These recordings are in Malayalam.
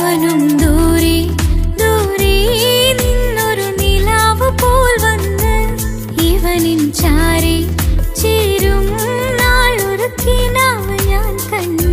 അവനും ദൂരെ ദൂരെ നിന്നൊരു നിലാവ് പോൽ വന്ന് ഇവനിൻ ചാരെ ചേരും നാളൊരു കിനാവ് ഞാൻ കണ്ട്.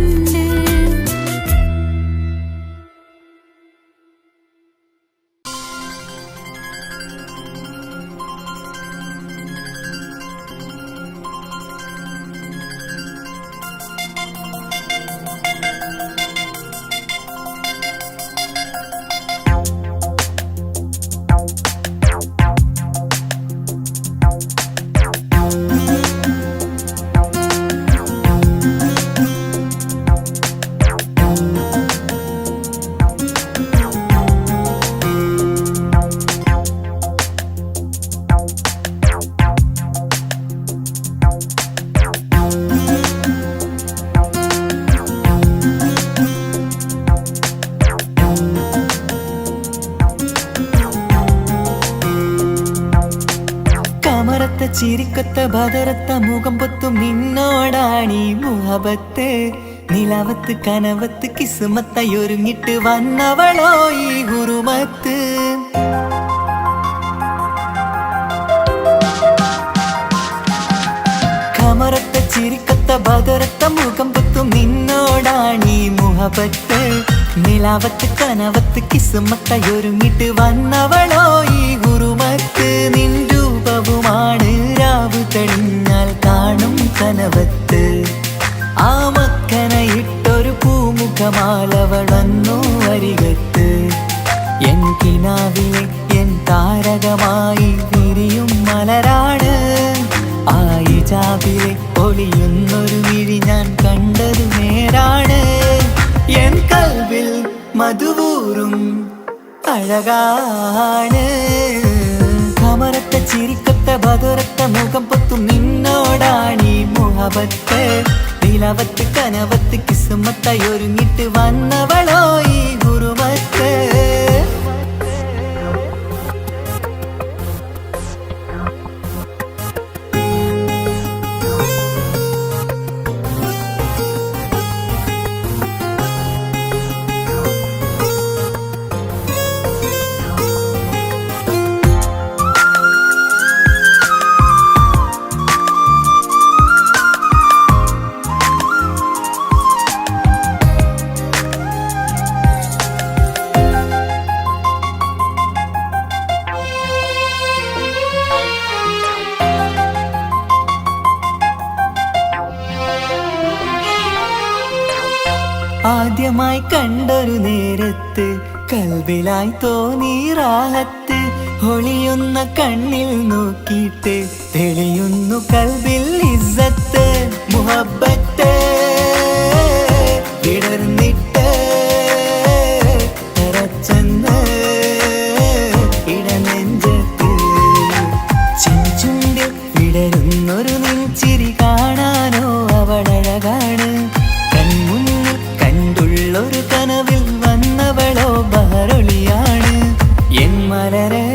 ചിരിക്കൊത്ത ബദറത്ത മുഖം പൊത്തും നിന്നോടാണീ മുഹബത്ത്. നിലവത്ത് കനവത്ത് കിസ്മത്തയൊരുങ്ങിട്ട് വന്നവളോ ഈ ഹുറുമത്ത്. കമറത്ത ചിരിക്കൊത്ത ബദറത്ത മുഖം പൊത്തും നിന്നോടാണീ മുഹബത്ത്. നിലവത്ത് കനവത്ത് കിസ്മത്തയൊരുങ്ങിട്ട് വന്നവളോ ഈ ഹുറുമത്ത്. നിൻ രൂപവുമാണ് രാവ് തെളിഞ്ഞാൽ കാണും കനവത്ത്. ആ മക്കനയിട്ടൊരു പൂമുഖമാലവളന്നു അരികത്ത്. എൻ കിനാവിലെ എൻ താരകമായി വിരിയും മലരാണ്. ആ ഇജാബിലെ ഒളിയുന്നൊരു വിഴി ഞാൻ കണ്ടത് നേരാണ്. എൻ കൽവിൽ മധുവൂറും അഴകാണ്. കമറത്ത ചിരിക്കൊത്ത ബദറത്ത മുഖം പൊത്തും നിന്നോടാണീ മുഹബത്ത്. നിലവത്ത് കനവത്ത് കിസ്മത്തയൊരുങ്ങിട്ട് വന്നവളോ ഈ ഹുറുമത്ത്. ആദ്യമായി കണ്ടൊരു നേരത്ത് കൽബിലായി തോന്നി റാഹത്ത്. ഒളിയുന്ന കണ്ണിൽ നോക്കിയിട്ട് തെളിയുന്നു കൽബിൽ ഇസ്സത്ത്. മുഹബ്ബത്ത് വിടർന്നിട്ട് തറച്ചെന്ന് ഇടനെഞ്ചത്ത്. ചെഞ്ചുണ്ടിൽ വിടരുന്നൊരു നെഞ്ചിരി കാണാനോ അവളഴകാണ്. ഒരു കനവിൽ വന്നവളോ ബഹറൊളിയാണ്. എൻ മലരെ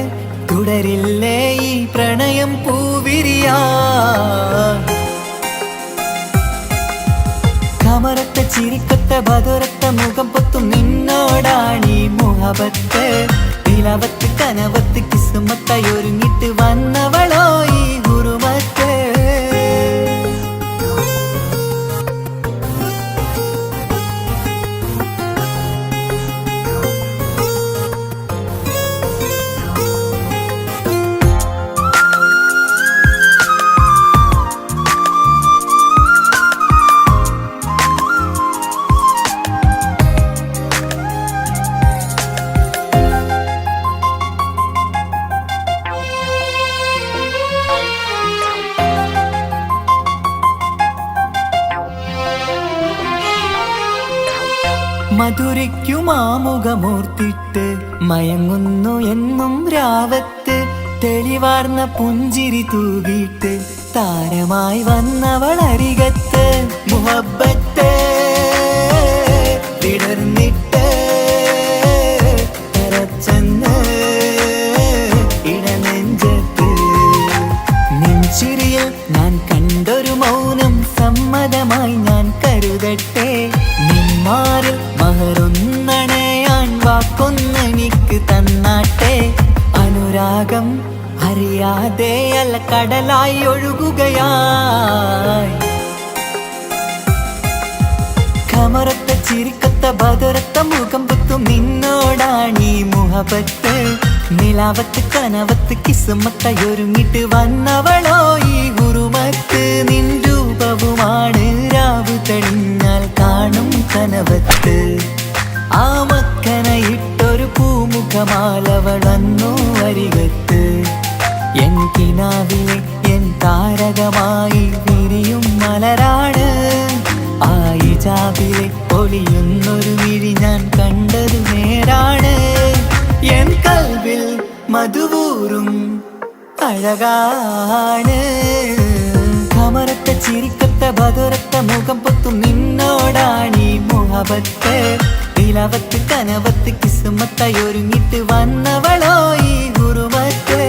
തുടരില്ലേ ഈ പ്രണയം പൂവിരിയാ. കമറത്ത ചിരിക്കൊത്ത ബദറത്ത മുഖം പൊത്തും നിന്നോടാണീ മുഹബത്ത്. നിലവത്ത് കനവത്ത് കിസ്മത്തയൊരുങ്ങിട്ട് വന്നവളോ ഈ ഹുറുമത്ത്. മധുരയ്ക്കുമാമുഖമൂർത്തിട്ട് മയങ്ങുന്നു എന്നും രാവത്ത്. തെളിവാർന്ന പുഞ്ചിരി തൂകിയിട്ട് താരമായി വന്നവൾ അരികത്ത്. മുഹബ്ബത്ത് വിടർന്നിട്ട് തറച്ചെന്ന് ഇടനെഞ്ചത്ത്. നെഞ്ചിരിയിൽ ഞാൻ കണ്ടൊരു മൗനം സമ്മതമായി ഞാൻ കരുതട്ടെ. നിന്മാറിൽ മഹറൊന്നണയാൻ തന്നാട്ടെ. അനുരാഗം അറിയാതെ അല്ല കടലായി ഒഴുകുകയായി. കമറത്ത ചിരിക്കത്ത ബദറത്ത മുഖം പുത്തും നിന്നോടാണീ മുഹബത്ത്. നിലാവത്ത് കനവത്ത് കിസ്മത്തായൊരുങ്ങിട്ട് വന്നവളോ ഈ ഗുരുമത്ത്. നിൻ രൂപവുമാണ് രാവ് തെളിഞ്ഞാൽ കാണും കനവത്ത്. ആ മക്കനയിട്ടൊരു പൂമുഖമാലവൾ വന്നു അരികത്ത്. എൻ കിനാവിലെ എൻ താരകമായി വിരിയും മലരാണ്. ആ ഇജാബിലെ പൊലിയുന്നൊരു വിഴി ഞാൻ കണ്ടതു നേരാണ്. എൻ കൽവിൽ മധുവൂറും അഴകാണ്. കമറത്ത ചിരിക്കത്ത ബദറത്ത മുഖം പൊത്തും നിന്നോടാണീ മുഹബത്ത്. നിലവത്ത് കനവത്ത് കിസ്മത്തായൊരുങ്ങിട്ട് വന്നവളോ ഈ ഗുരുമത്ത്.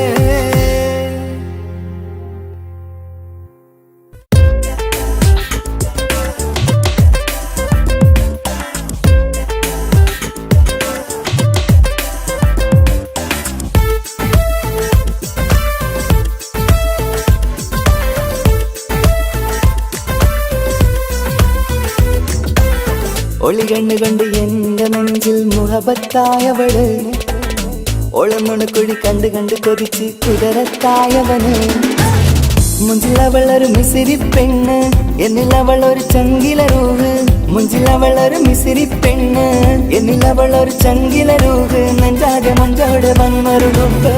ഒളി കണ്ണുകൊണ്ട് എന്റെ നെഞ്ചിൽ മുഹബത്തായവള്. ഒളന്നുണക്കുഴി കണ്ട് കണ്ട് കൊതിച്ച് കുതിരത്തായവന്. മുഞ്ചിലവളൊരു മിസിരി പെണ്ണ്, എന്നിലവളൊരു ചങ്കില രൂഹ്. മുഞ്ചിലവളൊരു മിസിരി പെണ്ണ്, എന്നിലവളൊരു ചങ്കില രൂഹ്. നെഞ്ചാകെ മഞ്ചോട് വന്നൊരു രൂപ്.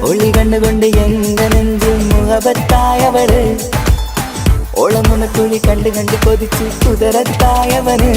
ഒളി കണ്ണുകൊണ്ട് എന്റെ നെഞ്ചിൽ മുഹബത്തായവള്. ഓളമുണക്കുഴി കണ്ട് കണ്ട് കൊതിച്ച് കുതിരത്തായവന്.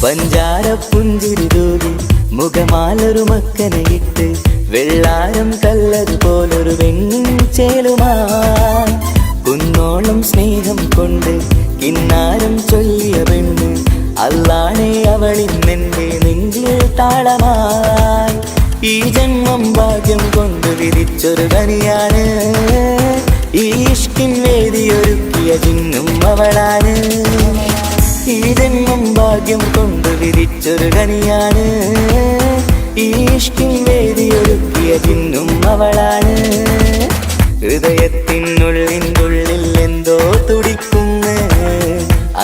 പഞ്ചാര പുഞ്ചിരി തൂകി മുഖമാലൊരു മക്കനയിട്ട്. വെള്ളാരം കല്ലതുപോലൊരു വെണ്ണിൻ ചേലുമായി. കുന്നോളം സ്നേഹം കൊണ്ട് കിന്നാരം ചൊല്ലിയ പെണ്ണ്. അല്ലാണേ അവളിന്നെന്റെ നെഞ്ചിൽ താളമായി. ഈ ജന്മം ഭാഗ്യം കൊണ്ട് വിരിച്ചൊരു കനിയാണ്. ഈ ഇഷ്കിൻ വേദിയൊരുക്കിയ ജിന്നും അവളാണ്. ഈ ജന്മം ഭാഗ്യം കൊണ്ട് വിരിച്ചൊരു കനിയാണ്. ഈ ഇഷ്കിൻ വേദിയൊരുക്കിയ ജിന്നും അവളാണ്. ഹൃദയത്തിനുള്ളിനുള്ളിൽ എന്തോ തുടിക്കുന്നു.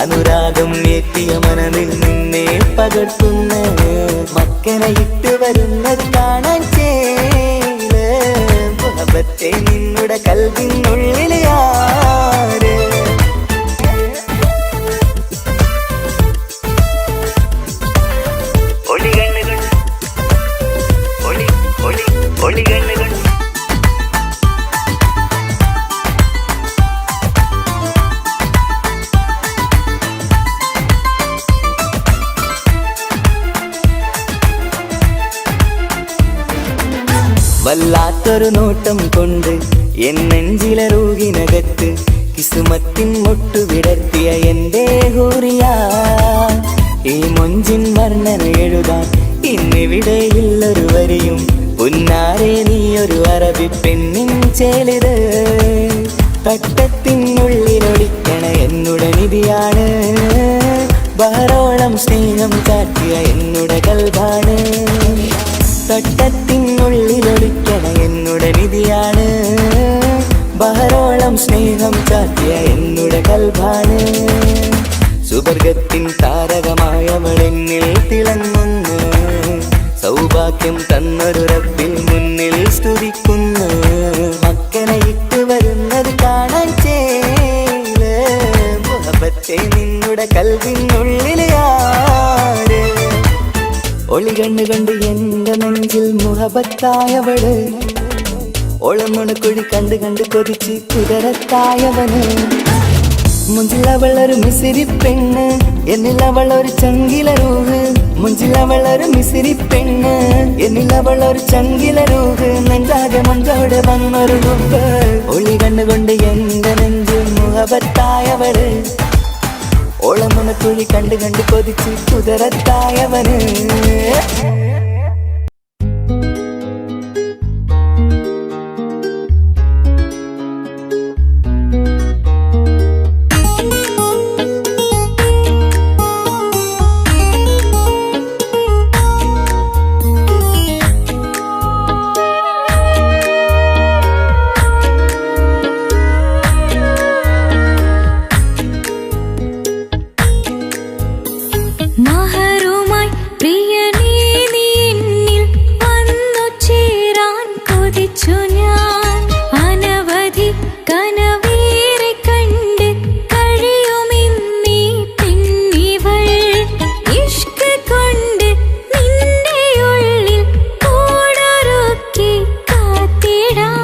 അനുരാഗം ഏറ്റിയ മനമിൽ നിന്നെ പകർത്തുന്നു. മക്കനയിട്ട് വരുന്നത് കാണാൻ ചേല്. മുഹബത്തെ നിന്നുടെ കൽവിനുള്ളിൽ ആര്. വല്ലാത്തൊരു നോട്ടം കൊണ്ട് എൻ നെഞ്ചിലെ റൂഹിനകത്ത്. കിസുമത്തിൻ മുട്ടു വിടർത്തിയ എന്റെ ഹൂറിയ. ഈ മൊഞ്ചിൻ വർണ്ണന എഴുതാൻ ഇന്നിവിടെയില്ലൊരു വരിയും. പുന്നാരെ നീയൊരു അറബി പെണ്ണിൻ ചേലിത്. തട്ടത്തിനുള്ളിലൊളിക്കണ എന്നുടെ നിധിയാണ്. ബഹറോളം സ്നേഹം കാട്ടിയ എന്നുടെ കൽബാണ്. തട്ടത്തിനുള്ളിലൊളിക്കണ എന്നുടെ നിധിയാണ്. ബഹറോളം സ്നേഹം കാട്ടിയ എന്നുടെ കൽബാണ്. സുവർഗത്തിൻ താരകമായവളെന്നിൽ തിളങ്ങുന്നു. സൗഭാഗ്യം തന്നൊരു റബ്ബിൽ മുന്നിൽ സ്തുതിക്കുന്നു. മക്കനയിട്ട് വരുന്നത് കാണാൻ ചേല്. മുഹബത്തെ നിന്നുടെ കൽവിനുള്ളിൽ ആര്. ഒളി കണ്ണുകൊണ്ട് എന്റെ നെഞ്ചിൽ മുഹബത്തായവള്. ഒളമുണക്കുഴി കണ്ട് കണ്ട് കൊതിച്ച് കുതിരത്തായവന്. മുഞ്ചിലവളൊരു മിസിരി പെണ്ണ്, എന്നിലവളൊരു ചങ്കില രൂഹ്. മുഞ്ചിലവളൊരു മിസിരി പെണ്ണ്, എന്നിലവളൊരു ചങ്കില രൂഹ്. നെഞ്ചാകെ മഞ്ചോട് വന്നൊരു രൂപ്. ഒളി കണ്ണുകൊണ്ട് എന്റെ നെഞ്ചിൽ എന്നിലവള് ഓളമുനക്കുഴി കണ്ട് കണ്ട് കൊതിച്ച് കുതിരത്തായവന് മഹറുമായി പ്രിയനേ നീ എന്നിൽ വന്നു ചേരാൻ കൊതിച്ചു ഞാൻ അനവധി കനവേറെ കണ്ട് കഴിയുമിന്നീ പെണ്ണിവൾ ഇഷ്ക് കൊണ്ട് നിന്റെ ഉള്ളിൽ കൂടൊരുക്കി കാത്തിടാം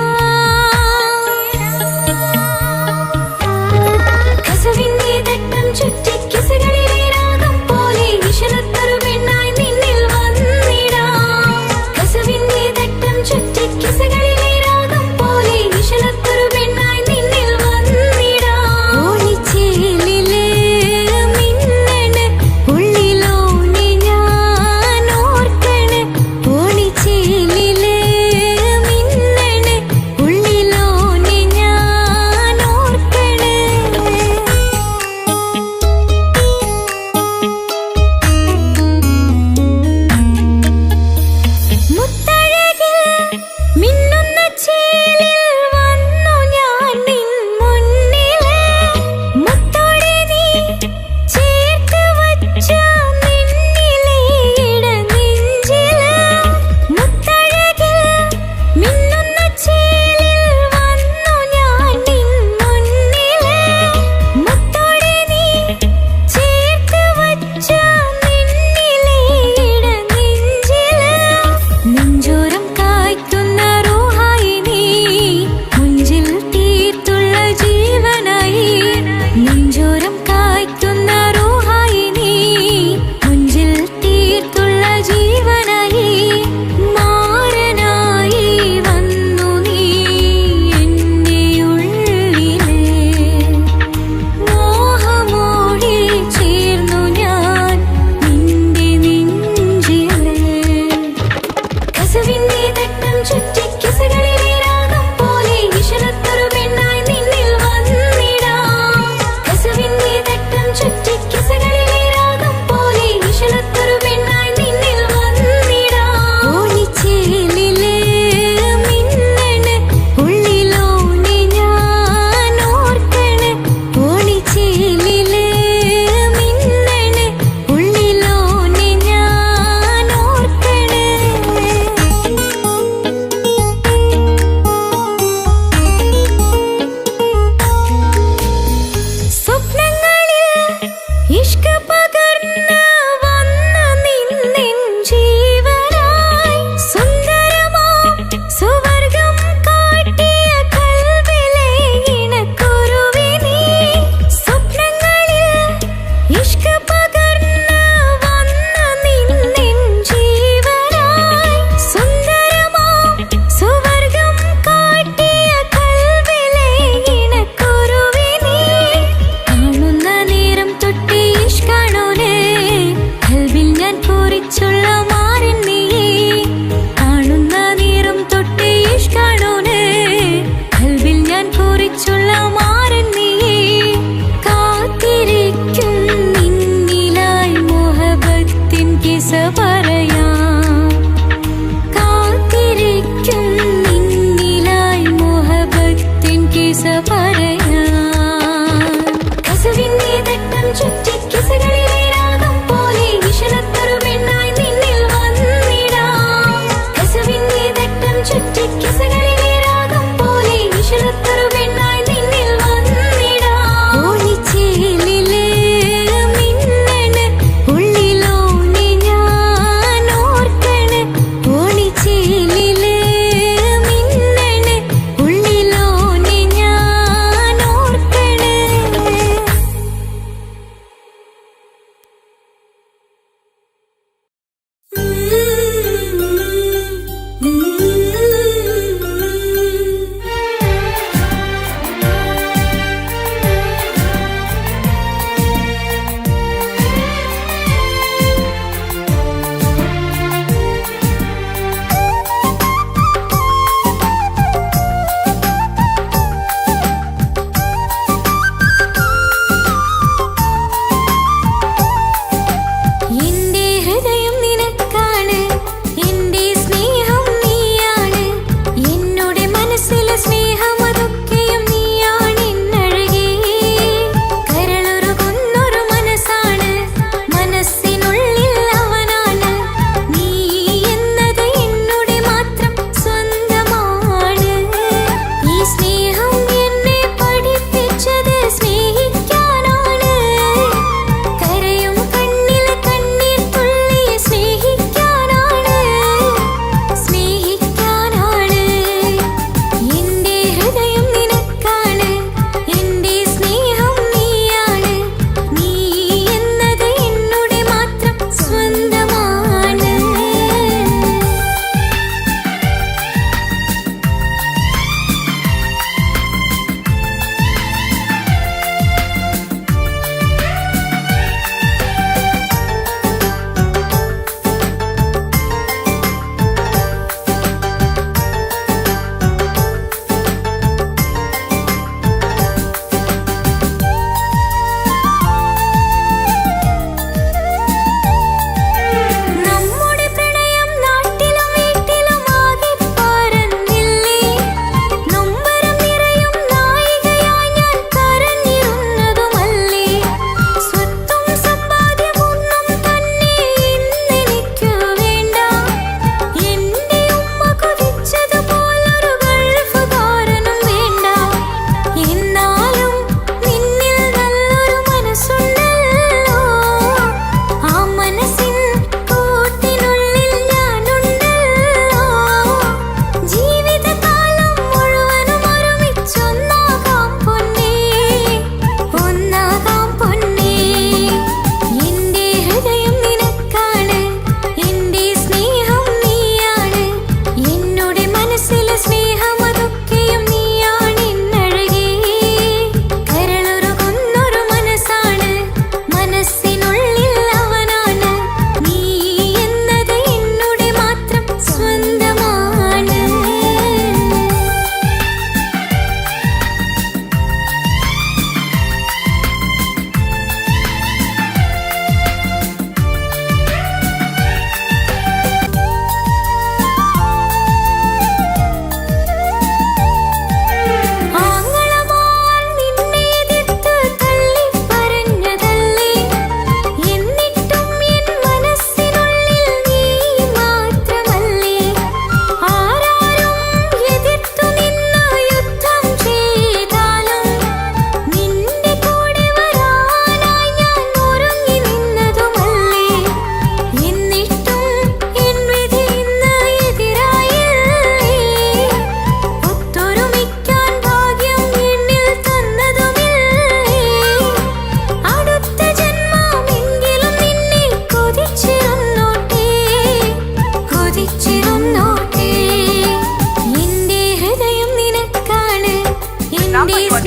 കസവിന്റെ തട്ടം ചുറ്റി കിസകളിലെ രാഗം പോലെ വിശലത്തൊരു പെണ്ണായി നിന്നിൽ വന്നിടാം കസവിന്റെ തട്ടം ചുറ്റി കിസകളിലെ രാഗം പോലെ വിശലത്തൊരു പെണ്ണായി നിന്നിൽ വന്നിടാം ഓണിച്ചേലില് മിന്നണ് ഉള്ളിലോനെ ഞാൻ ഓർക്കണ് ഓണിച്ചേലില് മിന്നണ് ഉള്ളിലോനെ ഞാൻ ഓർക്കണ് മുത്തഴകിൽ മിന്നുന്ന ചേലിൽ വന്നു ഞാൻ നിൻ മുന്നില് മുത്തോടെ നീ ചേർത്ത് വച്ച നിന്നിലെ ഇടനെഞ്ചില് മുത്തഴകിൽ മിന്നുന്ന ചേലിൽ വന്നു ഞാൻ നിൻ മുന്നില് മുത്തോടെ നീ ചേർത്ത് വച്ച നിന്നിലെ ഇടനെഞ്ചില് നെഞ്ചോരം കായ്ക്കുന്ന റൂഹായി നീ മുഞ്ചിൽ തീർത്തുള്ള ജീവനായി നെഞ്ചോരം കായ്ക്കുന്ന റൂഹായി നീ മുഞ്ചിൽ തീർത്തുള്ള ജീവനായി മാരനായി വന്നു നീ എൻ്റെ ഉള്ളില് മോഹമോടെ ചേർന്നു ഞാൻ നിന്റെ നെഞ്ചില് കസവിന്റെ തട്ടം ചുറ്റി കിസകളിലെ രാഗം പോലെ വിശലത്തൊരു പെണ്ണായി നിന്നിൽ വന്നിടാം കസവിന്റെ തട്ടം ചുറ്റി കിസകളിലെ രാഗം പോലെ വിശലത്തൊരു പെണ്ണായി നിന്നിൽ വന്നിടാം ഓണിച്ചേലില് മിന്നണ് ഉള്ളിലോനെ ഞാൻ ഓർക്കണ് ഓണിച്ചേലില് മിന്നണ് ഉള്ളിലോനെ ഞാൻ ഓർക്കണ് സ്വപ്നങ്ങളിൽ ഇഷ്ക് പകർന്ന് വന്ന നിന്നെൻ ജീവനായി സുന്ദരമാം സുവർഗം കാട്ടിയ കൽവിലെ ഇണക്കുരുവിനീ സ്വപ്നങ്ങളിൽ ഇഷ്ക് പകർന്ന് വന്ന നിന്നെൻ ജീവനായി സുന്ദരമാം സുവർഗം കാട്ടിയ കൽവിലെ ഇണക്കുരുവിനീ കാണുന്ന നേരം തൊട്ട് ഇഷ്കാണോനെ കൽവിൽ ഞാൻ കുറിച്ചുള്ള മാരൻ നീയേ കാണുന്ന നേരം തൊട്ട് ഇഷ്കാണോനെ കൽവിൽ ഞാൻ കുറിച്ചുള്ള മാരൻ നീയേ കാത്തിരിക്കും നിന്നിലായി മോഹബത്തിൻ കിസ പറയാം കാത്തിരിക്കും നിന്നിലായി മോഹബത്തിൻ കിസ പറയാം കസവിന്റെ തട്ടം ചുറ്റി കിസകളിലെ രാഗം പോലെ വിശലത്തൊരു പെണ്ണായി നിന്നിൽ വന്നിടാം കസവിന്റെ തട്ടം ചുറ്റി കിസകളിലെ രാഗം പോലെ വിശലത്തൊരു പെണ്ണായി നിന്നിൽ വന്നിടാം ഓണിച്ചേലില് മിന്നണ് ഉള്ളിലോനെ ഞാൻ ഓർക്കണ് ഓണിച്ചേലില് മിന്നണ് ഉള്ളിലോനെ ഞാൻ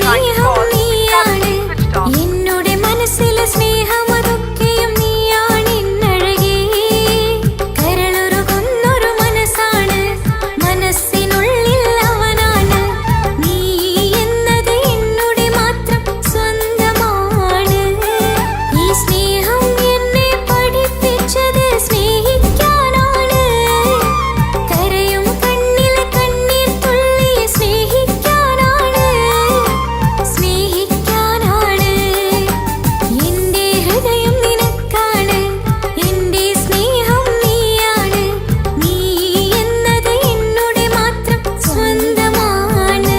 സ്നേഹം നീയാണ് എന്നുടെ മനസ്സിലെ സ്നേഹം അതൊക്കെയും നീയാണ് എന്നഴകേ കരളുരുകുന്നൊരു മനസ്സാണ് മനസ്സിനുള്ളിൽ അവനാണ് നീ എന്നത് എന്നുടെ മാത്രം സ്വന്തമാണ് ഈ സ്നേഹം എന്നെ പഠിപ്പിച്ചത് സ്നേഹിക്കാനാണ് കരയും കണ്ണിലെ കണ്ണീർ തുള്ളി സ്നേഹിക്കാനാണ് എന്റെ ഹൃദയം നിനക്കാണ് എന്റെ സ്നേഹം നീയാണ് നീ എന്നത് എന്നുടെ മാത്രം സ്വന്തമാണ്.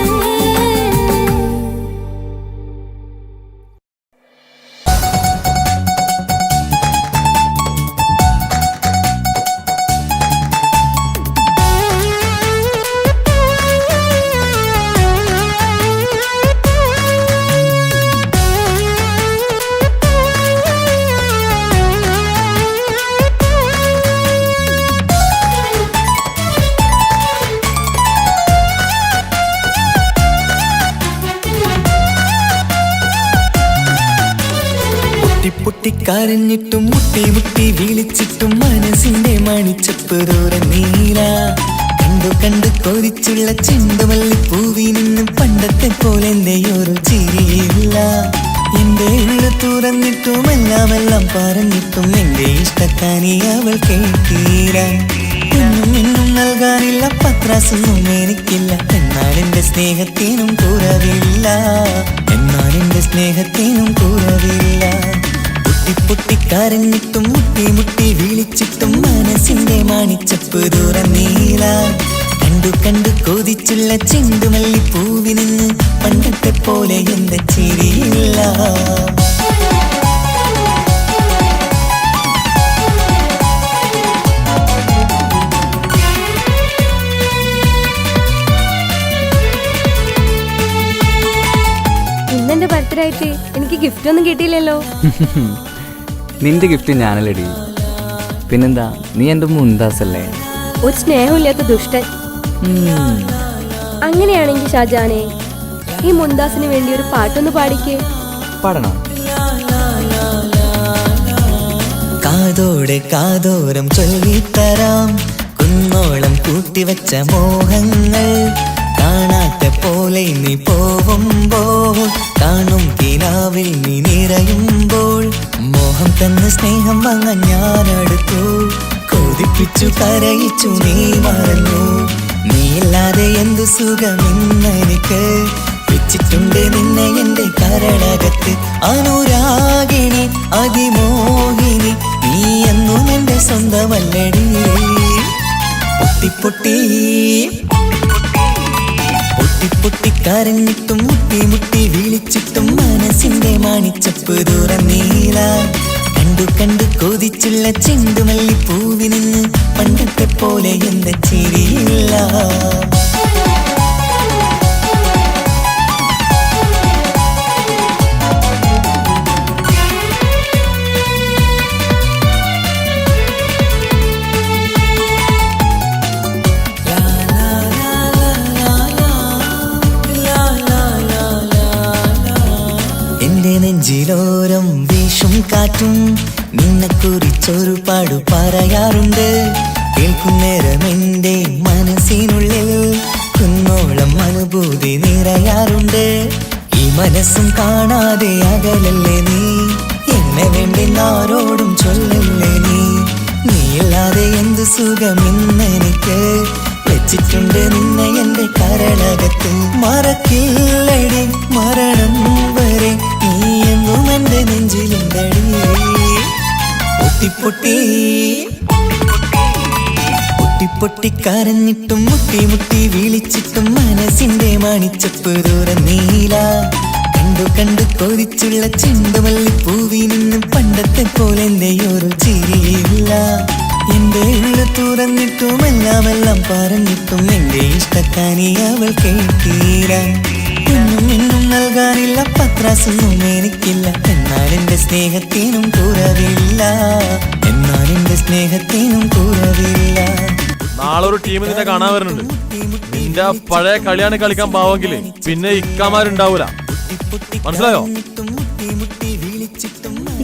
പൊട്ടിക്കരഞ്ഞിട്ടും മുട്ടി മുട്ടി വിളിച്ചിട്ടും മനസ്സിന്റെ മണിച്ചപ്പ് ദൂരം നീല കണ്ടു കണ്ടു കൊതിച്ചുള്ള ചെണ്ടുമല്ലി പൂവിൽ നിന്നും പണ്ടത്തെ പോലെ ഒരു ചിരിയില്ല എന്റെ ഉള്ളു തുറന്നിട്ടും എല്ലാം പറഞ്ഞിട്ടും എന്റെ ഇഷ്ടക്കാനി അവൾ കേട്ടീര ഇന്നും നൽകാനില്ല പത്രാസൊന്നും എനിക്കില്ല എന്നാൽ എന്റെ സ്നേഹത്തിനും കുറവില്ല പൊട്ടിക്കരഞ്ഞിട്ടും മുട്ടി മുട്ടി വിളിച്ചിട്ടും മനസ്സിന്റെ മാണിച്ചപ്പ് ദൂരം നീല കണ്ടു കണ്ടു കൊതിച്ചുള്ള ചെണ്ടുമല്ലി പൂവിന് പണ്ടത്തെ പോലെ എന്റെ ചിരിയില്ല ഇന്നെന്റെ ബർത്ത്ഡേ ആയിട്ട് എനിക്ക് ഗിഫ്റ്റ് ഒന്നും കിട്ടിയില്ലല്ലോ. നിന്റെ ഗിഫ്റ്റ് ഞാനല്ലടി, പിന്നെന്താ, നീ എൻ്റെ മുന്താസല്ലേ. ഒരു സ്നേഹമില്ലാത്ത ദുഷ്ടൻ. അങ്ങനെയാണെങ്കിൽ ഷാജാനെ, ഈ മുന്താസിന് വേണ്ടി ഒരു പാട്ടൊന്ന് പാടിക്കേ. പാടണം. കാതോടെ കാതോരം ചൊല്ലിത്തരാം കുന്നോളം കൂട്ടിവച്ച മോഹങ്ങൾ കാണാത്ത പോലെ നീ പോവുമ്പോൾ കാണും കിനാവിൽ നീ നിറയുമ്പോൾ മോഹം തന്ന സ്നേഹം വാങ്ങാൻ ഞാനടുത്തു കൊതിപ്പിച്ചു കരയിച്ചു നീ മറന്നു നീയില്ലാതെ എന്തു സുഖമെന്നെനിക്ക് വെച്ചിട്ടുണ്ട് നിന്നെ എന്റെ കരളകത്ത് അനുരാഗിണി അതിമോഹിനി നീ എന്നും എന്റെ സ്വന്തമല്ലടി പൊട്ടിക്കരഞ്ഞിട്ടും മുട്ടി മുട്ടി വിളിച്ചിട്ടും മനസ്സിന്റെ മാണിച്ചപ്പ് ദൂരം നീല കണ്ടു കണ്ടു കൊതിച്ചുള്ള ചെണ്ടുമല്ലി പൂവിന് പണ്ടത്തെ പോലെ എന്റെ ചിരിയില്ല നെഞ്ചിലോരം വീശും കാറ്റും നിന്നെക്കുറിച്ചൊരു പാടു പറയാറുണ്ട് കേൾക്കുന്നേരം എന്റെ മനസ്സിനുള്ളിൽ കുന്നോളം അനുഭൂതി നിറയാറുണ്ട് ഈ മനസ്സും കാണാതെ അകലല്ലേ നീ എന്നെ വേണ്ടി ആരോടും ചൊല്ലല്ലേ നീയില്ലാതെ എന്ത് സുഖമെന്നെനിക്ക് വെച്ചിട്ടുണ്ട് നിന്നെ എന്റെ കരളകത്ത് മറക്കില്ലടി മരണം വരെ നീ എന്നും എന്റെ നെഞ്ചിലുണ്ടടി പൊട്ടിക്കരഞ്ഞിട്ടും മുട്ടി മുട്ടി വിളിച്ചിട്ടും മനസ്സിന്റെ മാണിച്ചപ്പ് ദൂരം നീല കണ്ടു കണ്ടു കൊതിച്ചുള്ള ചെണ്ടുമല്ലി പൂവിൽ നിന്നും പണ്ടത്തെ പോലെ എന്റെ ഒരു ചിരിയില്ല എന്റെ ഉള്ളു തുറന്നിട്ടും എല്ലാം പറഞ്ഞിട്ടും എന്റെ ഇഷ്ടക്കാനി അവൾ കേട്ടീര ഇന്നും നൽകാനില്ല പത്രാസൊന്നും എനിക്കില്ല എന്നാൽ എന്റെ സ്നേഹത്തിനും കുറവില്ല നാളെ ഒരു ടീം നിന്നെ കാണാൻ വരുന്നുണ്ട്. നിന്റെ പഴയ കളിയാണ് കളിക്കാൻ പാവെങ്കില് പിന്നെ ഇക്കാമാരുണ്ടാവൂല. മനസ്സിലായോ?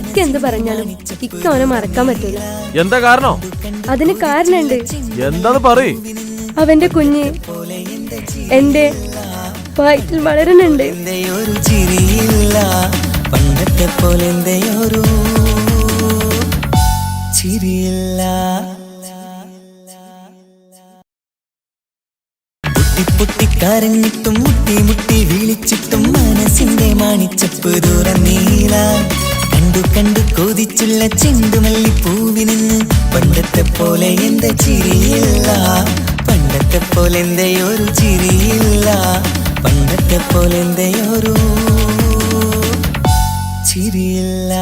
ഇക്ക എന്ത് പറഞ്ഞാലും ഇക്ക അവനെ മറക്കാൻ പറ്റൂല. എന്താ കാരണം? അതിന് കാരണമുണ്ട്. എന്താന്ന് പറയ്. അവന്റെ കുഞ്ഞ് എന്റെ വയറ്റിൽ വളരുന്നുണ്ട്. ഒരു ചിരിയില്ല പണ്ടത്തെ പോലെ ഒരു ചിരിയില്ല. പൊട്ടിക്കരഞ്ഞിട്ടും മുട്ടി മുട്ടി വിളിച്ചിട്ടും മനസ്സിന്റെ മാണിച്ചപ്പ് തുറന്നീല. കണ്ടു കണ്ടു കൊതിച്ചുള്ള ചെണ്ടുമല്ലിപ്പൂവിന് പണ്ടത്തെ പോലെ എന്റെ ചിരിയില്ല. പണ്ടത്തെ പോലെ ഒരു ചിരിയില്ല. പണ്ടത്തെ പോലെ ഒരു ചിരിയില്ല.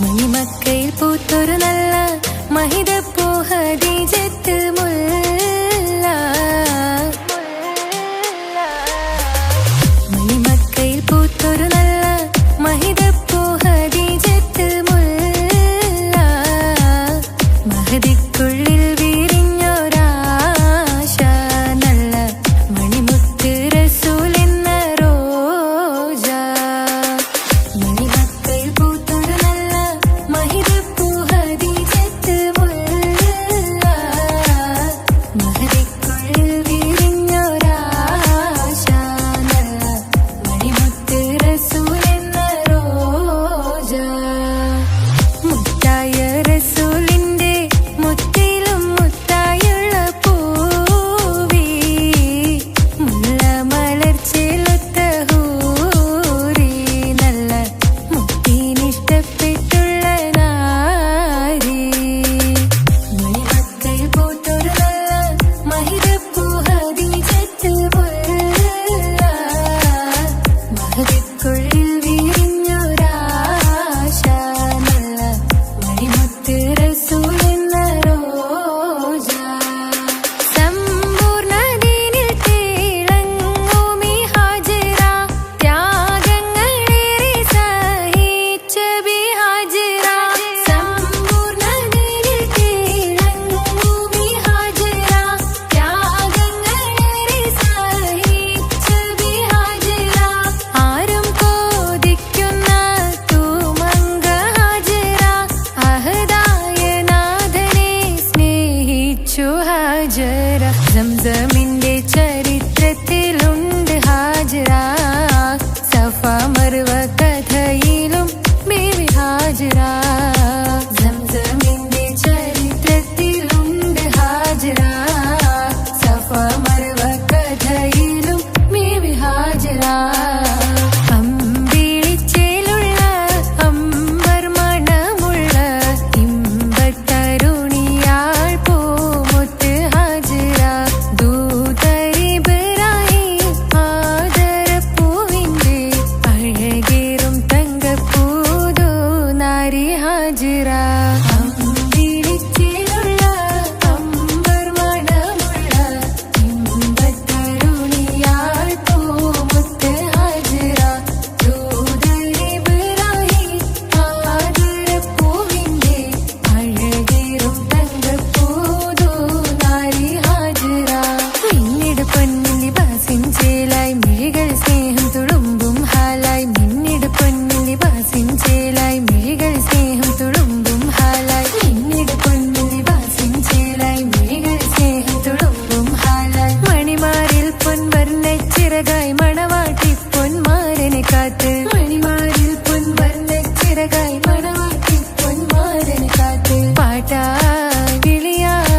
മണിമക്കയിൽ പൂത്തൊരു നല്ല മഹിതപ്പൂ ഹദീജത്ത് മുല്ല. മണിമക്കയിൽ പൂത്തൊരു നല്ല മഹിതപ്പൂ ഹദീജത്ത് മുല്ല. മഹദിക്കുള്ളിൽ വിരിഞ്ഞൊരാശ നല്ല മണിമുത്ത് റസൂൽ എന്ന റോജ. മണിമക്കയിൽ പൂത്തൊരു നല്ല മഹിതപ്പൂ ഹദീജത്ത് മുല്ല. മഹദിക്കുള്ളിൽ വിരിഞ്ഞൊരാശ നല്ല മണിമുത്ത് റസൂൽ എന്ന റോജ. മുത്തായ റസൂലിന്റെ മുത്തിലും മുത്തായുള്ള പൂവി. മുല്ല മലർച്ചെലുത്ത ഹൂറി നല്ല മുത്തിനിഷ്ടപ്പെട്ടുള്ള നാരി. മണിമക്കയിൽ പൂത്തൊരു നല്ല മഹിതപ്പൂ ഹദീജത്ത് മുല്ല. മഹദിക്കുള്ളിൽ വിരിഞ്ഞൊരാശ നല്ല മണിമുത്ത് റസൂൽ എന്ന റോജ. സമ്പൂർണ്ണ ദീനിൽ തിളങ്ങുമീ ഹാജറ. ത്യാഗങ്ങളേറെ സഹിച്ച ബി ഹാജറ. സമ്പൂർണ്ണ ദീനിൽ തിളങ്ങുമീ ഹാജറ. ത്യാഗങ്ങളേറെ സഹിച്ച ബി ഹാജറ. ആരും കോതിക്കുന്ന തൂമങ്ക ഹാജറ. അഹദായ നാഥനെ സ്നേഹിച്ചു ഹാജറ. സംസമിന്റെ ചരിത്രത്തിലുണ്ട് ഹാജറ. സഫ മർവ കഥയിലും ബീവി ഹാജറ. സംസമിന്റെ ചരിത്രത്തിലുണ്ട് ഹാജറ. സഫ മർവ കഥയിലും ബീവി ഹാജറ. അമ്പിളിച്ചേലുള്ള അമ്പർ മണമുള്ള ഇമ്പത്തരുണിയാൾ പൂമുത്ത് ഹാജറ. ദൂതരിബറായി ആദരപ്പൂവിന്റെ അഴകേറും തങ്കപ്പൂതോ നാരി ഹാജറ. അമ്പിളിച്ചേലുള്ള അമ്പർ മണമുള്ള ഇമ്പത്തരുണിയാൾ പൂമുത്ത് ഹാജറ. ദൂതരിബറായി ആദരപ്പൂവിന്റെ അഴകേറും തങ്കപ്പൂതോ നാരി ഹാജറ. മിന്നിട് പൊന്നിൽ ലിബാസിൻ ചേലായി മിഴികൾ സ്നേഹം തുളുമ്പും ഹാലായി. മിന്നിട് പൊന്നിൽ ലിബാസിൻ ചേലായി മിഴികൾ സ്നേഹം തുളുമ്പും ഹാലായി. മിന്നിട് പൊന്നിൽ ലിബാസിൻ ചേലായി മിഴികൾ സ്നേഹം തുളുമ്പും ഹാലായി. മണിമാരിൽ പൊൻവർണ്ണച്ചിറകായി മണവാട്ടി പൊന്മാരനെ കാത്ത്. മണിമാരിൽ പൊൻവർണ്ണച്ചിറകായി മണവാട്ടി പൊന്മാരനെ കാത്ത്. പാട്ടായി വിളിയായി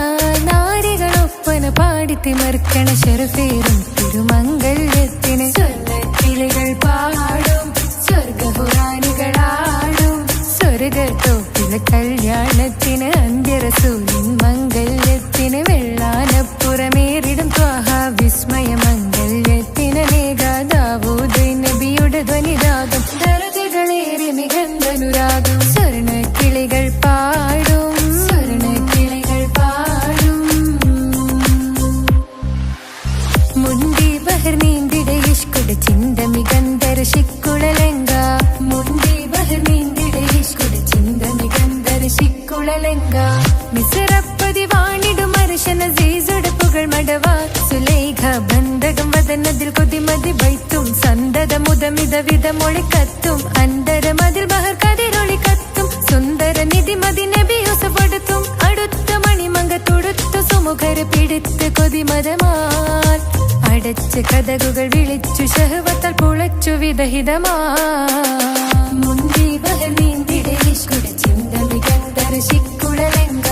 നാരികളൊപ്പന പാടിത്തിമർക്കണ ശരഫേറും തിരുമംഗല്യത്തിന്. സ്വർണ്ണക്കിളികൾ പാടും സ്വർഗഹുറാനികളാടും സ്വർഗത്തോപ്പിലെ കല്യാണത്തിന്. അന്ത്യറസൂലിൻ മംഗല്യത്തിന്. വെള്ളാനപ്പുറമേറിടും ത്വാഹ വിസ്മയ മംഗല്യത്തിന്. നേകാദാവൂദ് നബിയുടെ ധ്വനിരാഗം ദരജകളേറെ മികന്ധനുരാഗം. സ്വർണ്ണക്കിളികൾ പാടും സ്വർണ്ണക്കിളികൾ പാടും. മുന്തി ബഹർ നീന്തിട ഇഷ്കുട ചിന്ത മികന്ധര ശിക്കുളലങ്ക. മുന്തി ബഹർ നീന്തിട ഇഷ്കുട ചിന്ത മികന്ധര ശിക്കുളലങ്ക. മിസറപ്പതി വാണിടും അർശന സീസുടെ പുകൾ മടവ. സുലൈഖ ബന്ധകം വദനതിൽ കൊതിമതി വൈത്തും. സന്തത മുതമിത വിധമൊളി കത്തും. അന്തരമതിൽ ബഹർ കതിരൊളി കത്തും. സുന്ദര നിധിമതി നബി യൂസഫെടുത്തും. അടുത്ത മണിമങ്ക തൊടുത്തു സുമുഖര് പിടിത്ത് കൊതിമതമാൽ. അടച്ച കഥകുകൾ വിളിച്ചു ശഹവത്താൽ പുളച്ചു വിദഹിതമാ. മുന്തി ബഹർ നീന്തിട ഇഷ്കുട ചിന്ത മികന്ധര ശിക്കുളലങ്ക.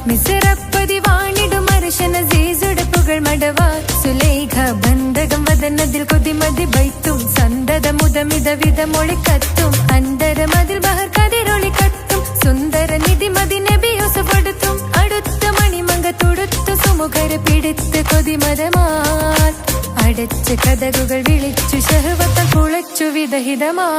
മിസറപ്പതി വാണിടും അർശന സീസുടെ പുകൾ മടവ. സുലൈഖ ബന്ധകം വദനതിൽ കൊതിമതി വൈത്തും. സന്തത മുതമിത വിധമൊളി കത്തും. അന്തരമതിൽ ബഹർ കതിരൊളി കത്തും. സുന്ദര നിധിമതി നബി യൂസഫെടുത്തും. അടുത്ത മണിമങ്ക തൊടുത്തു സുമുഖര് പിടിത്ത് കൊതിമതമാൽ. അടച്ച കഥകുകൾ വിളിച്ചു ശഹവത്താൽ പുളച്ചു വിദഹിതമാ.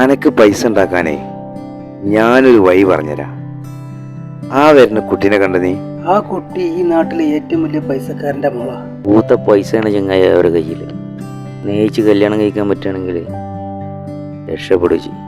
അനക്ക് പൈസ ഉണ്ടാക്കാനേ ഞാനൊരു വഴി പറഞ്ഞുതരാം. ആ വരുന്ന കുട്ടീനെ കണ്ട നീ? ആ കുട്ടി ഈ നാട്ടിലെ ഏറ്റവും വലിയ പൈസക്കാരന്റെ മോള. പൂത്ത പൈസയാണ് ചങ്ങായി അവരുടെ കയ്യിൽ. സ്നേഹിച്ച് കല്യാണം കഴിക്കാൻ പറ്റുകയാണെങ്കിൽ രക്ഷപ്പെടുക ചെയ്യും.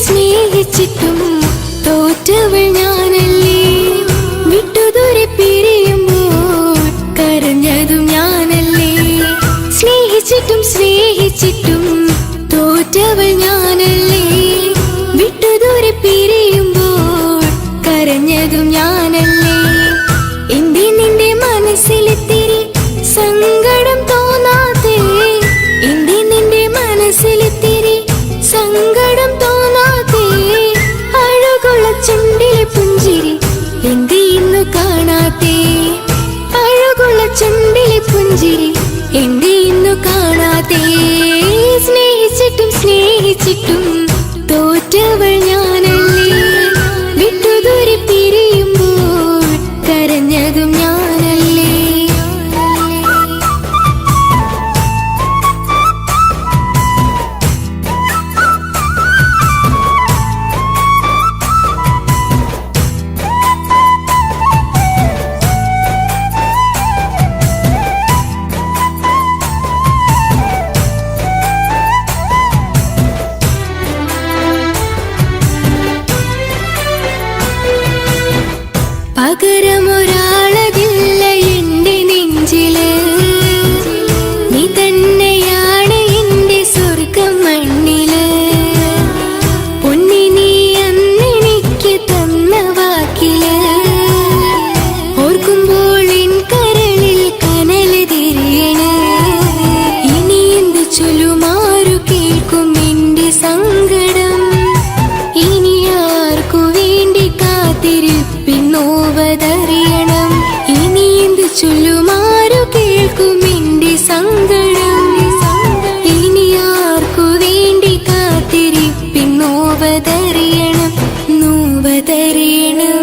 സ്നേഹിച്ചിട്ടും തോറ്റവൾ ഞാനല്ലേ, വിട്ടുദൂരെ പിരിയുമ്പോൾ കരഞ്ഞതും ഞാനല്ലേ. സ്നേഹിച്ചിട്ടും തോറ്റവൾ ഞാനല്ലേ, വിട്ടുദൂരെ പിരിയുമ്പോൾ കരഞ്ഞതും ഞാനല്ലേ. എന്റെ നിന്റെ മനസ്സിലിത്തിരി സങ്കടം തോന്നാതെ, എന്റെ നിന്റെ മനസ്സിലിത്തിരി സങ്കടം തോന്നാതെ, അഴകുള്ള ചുണ്ടിലെ പുഞ്ചിരി എന്തേ ഇന്നു കാണാതെ, അഴകുള്ള ചുണ്ടിലെ പുഞ്ചിരി എന്തേ ഇന്നു കാണാതെ. സ്നേഹിച്ചിട്ടും തോറ്റവൾ ഞാനല്ലേ, വിട്ടുദൂരെ പിരിയുമ്പോൾ കരഞ്ഞതും ഞാനല്ലേ. പകരമൊരാളതില്ല എന്റെ നെഞ്ചില്, നീ തന്നെയാണ് എന്റെ സ്വർഗം മണ്ണില്. പൊന്നി നീ അന്നെനിക്ക് തന്ന വാക്കില്, ഓർക്കുമ്പോൾ എൻ കരളിൽ കനല് തിരിയണ്. ഇനി എന്ത് ചൊല്ലുമാരു കേൾക്കും എന്റെ സങ്കടം, ഇനി ആർക്കു വേണ്ടി കാത്തിരിപ്പിന്നോവതറിയണം. ഇനി എന്ത് ചൊല്ലുമാരു കേൾക്കും എന്റെ സങ്കടം, ഇനി ആർക്കു വേണ്ടി കാത്തിരിപ്പിന്നോവതറിയണം, നോവതറിയണം.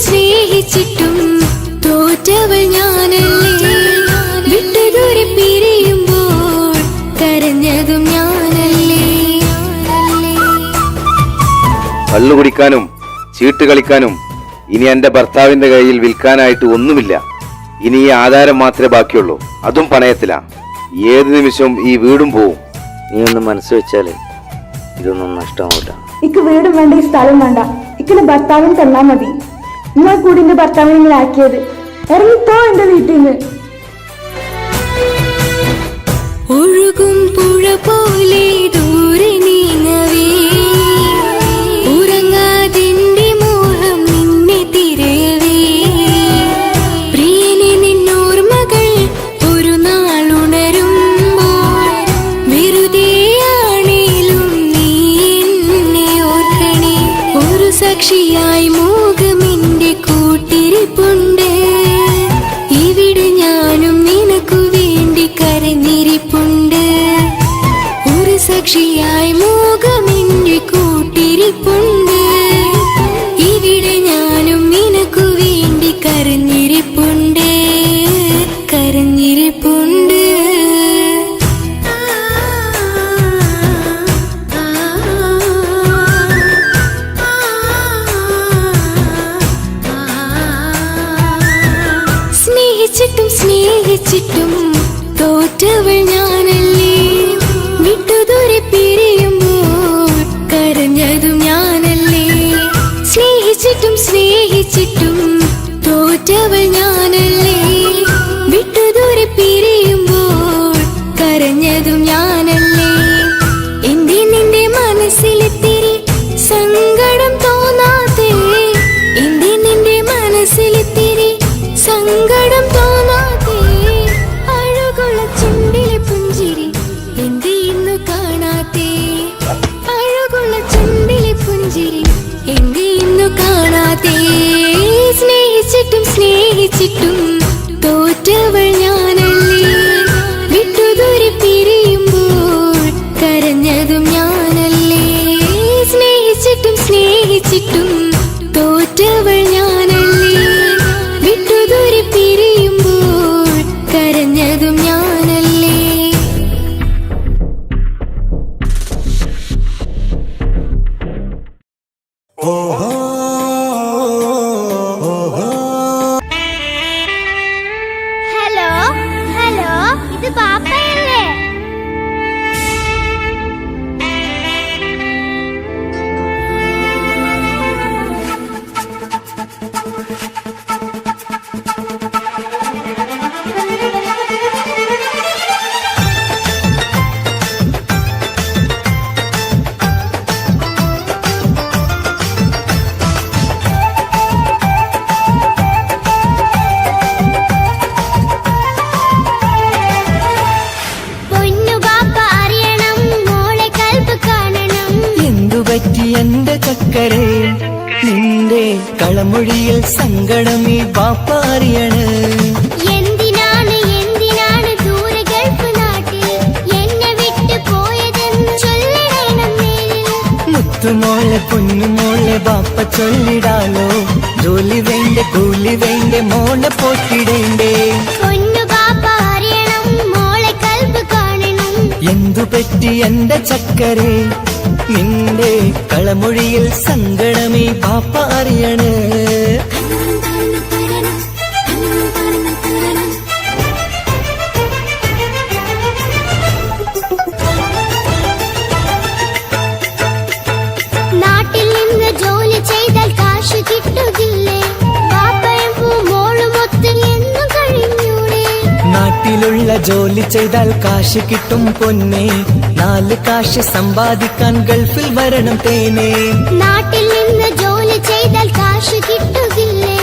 സ്നേഹിച്ചിട്ടും തോറ്റവൾ ഞാനല്ലേ, വിട്ടുദൂരെ പിരിയുമ്പോൾ കരഞ്ഞതും ഞാനല്ലേ. കള്ളു കുടിക്കാനും ചീട്ട് കളിക്കാനും ഇനി എന്റെ ഭർത്താവിന്റെ കയ്യിൽ വിൽക്കാനായിട്ട് ഒന്നുമില്ല. ഇനി ഈ ആധാരം മാത്രമേ ബാക്കിയുള്ളൂ, അതും പണയത്തിലാ. ഏത് നിമിഷവും ഈ വീടും പോവും. നീ ഒന്ന് മനസ്സ് വെച്ചാല് ഇതൊന്നും നഷ്ടമാവില്ല. ഇക്ക് വീടും വേണ്ട, ഈ സ്ഥലം വേണ്ട, ഇക്കിന്റെ ഭർത്താവിന് തന്നാ മതി. നിങ്ങൾ കൂടി എന്റെ ഭർത്താവിനെ ഇങ്ങനെ ആക്കിയത്. ഇറങ്ങിത്തോ എന്റെ വീട്ടിൽ നിന്ന്. ഒഴുകും പുഴ പോലെ ദൂരെ നീങ്ങവേ, ഉറങ്ങാതിന്റെ മോഹം നിന്നെ തിരയവേ. പ്രിയനെ നിന്നോർമകൾ ഒരു നാളുണരുമ്പോൾ, വെറുതെയാണേലും നീ എന്നെ ഓർക്കണേ. ഒരു സാക്ഷിയായി മോഹമെന്റെ കൂട്ടിരിപ്പുണ്ട്, ഇവിടെ ഞാനും നിനക്കു വേണ്ടി കരഞ്ഞിരിപ്പുണ്ട്. ഒരു സാക്ഷിയായി മോഹമെന്റെ കൂട്ടിരിപ്പുണ്ട്, ഇവിടെ ഞാനും നിനക്കു വേണ്ടി കരഞ്ഞിരിപ്പുണ്ട്, കരഞ്ഞിരിപ്പുണ്ട്. സ്നേഹിച്ചിട്ടും തോറ്റവൾ ഞാനല്ലേ, വിട്ടുദൂരെ പിരിയുമ്പോൾ കരഞ്ഞതും ഞാനല്ലേ. സ്നേഹിച്ചിട്ടും തോറ്റവൾ ഞാനല്ലേ, വിട്ടുദൂരെ പിരിയുമ്പോൾ എന്റെ ഇന്നു കാണാതെ സ്നേഹിച്ചിട്ടും സ്നേഹിച്ചിട്ടും തോറ്റവൾ ഞാനല്ലേ വിട്ടുദൂരെ പിരിയുമ്പോൾ കരഞ്ഞതും ഞാനല്ലേ സ്നേഹിച്ചിട്ടും സ്നേഹിച്ചിട്ടും തോറ്റവൾ ഞാനല്ലേ വിട്ടുദൂരെ പിരിയുമ്പോൾ കരഞ്ഞതും ഞാനല്ലേ. ഹലോ ഹലോ, ഇത് പാപ്പയല്ലേ? പൊന്നു പാപ്പ അറിയണം, മോളെ കൽബ് കാണണം. എന്തുപറ്റി എന്റെ ചക്കരെ നിന്റെ കളമൊഴിയിൽ സങ്കടം ഈ ബാപ്പ അറിയണ്. എന്തിനാണ് എന്തിനാണ് ദൂരെ ഗൾഫ് നാട്ടിൽ എന്നെ വിട്ട് പോയതെന്ന് ചൊല്ലണം നേരിൽ. മുത്തുമോളെ പൊന്നുമോളെ ബാപ്പ ചൊല്ലിടാലോ, ജോലി വേണ്ടേ കൂലി വേണ്ടേ മോളെ പോറ്റിടേണ്ടേ. പൊന്നു പാപ്പ അറിയണം, മോളെ കൽബ് കാണണം. എന്തുപറ്റി എന്റെ ചക്കരെ നിന്റെ കളമൊഴിയിൽ സങ്കടമേ ബാപ്പ അറിയണ്. നാട്ടിൽ നിന്ന് ജോലി ചെയ്താൽ കാശ് കിട്ടുകില്ലേ? പാപ്പയും മോളും ഒത്ത് എന്നും കഴിഞ്ഞൂടെ? നാട്ടിലുള്ള ജോലി ചെയ്താൽ കാശ് കിട്ടും പൊന്നെ, 4 കാശ് സമ്പാദിക്കാൻ ഗൾഫിൽ വരണം തേനെ. നാട്ടിൽ നിന്ന് ജോലി ചെയ്താൽ കാശ് കിട്ടുകില്ലേ?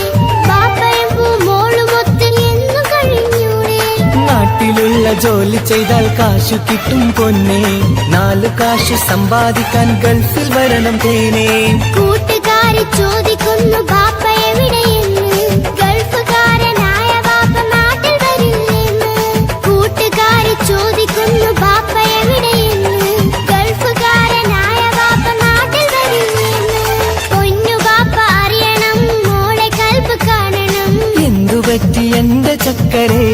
പാപ്പയും മോളും ഒത്ത് എന്നും കഴിഞ്ഞൂടെ? നാട്ടിലുള്ള ജോലി ചെയ്താൽ കാശ് കിട്ടും പൊന്നെ, 4 കാശ് സമ്പാദിക്കാൻ ഗൾഫിൽ വരണം തേനെ. കൂട്ടുകാരി ചോദിക്കുന്നു ബാപ്പ എവിടെയെന്ന്, ഗൾഫുകാരനായ ബാപ്പ നാട്ടിൽ വരില്ലെന്ന്. കൂട്ടുകാരി ചോദിക്കുന്നു ബാപ്പ എവിടെയെന്ന്, ഗൾഫുകാരനായ ബാപ്പ നാട്ടിൽ വരില്ലെന്ന്. പൊന്നു ബാപ്പ അറിയണം, മോളെ കൽബ് കാണണം. എന്തുപറ്റി എന്റെ ചക്കരെ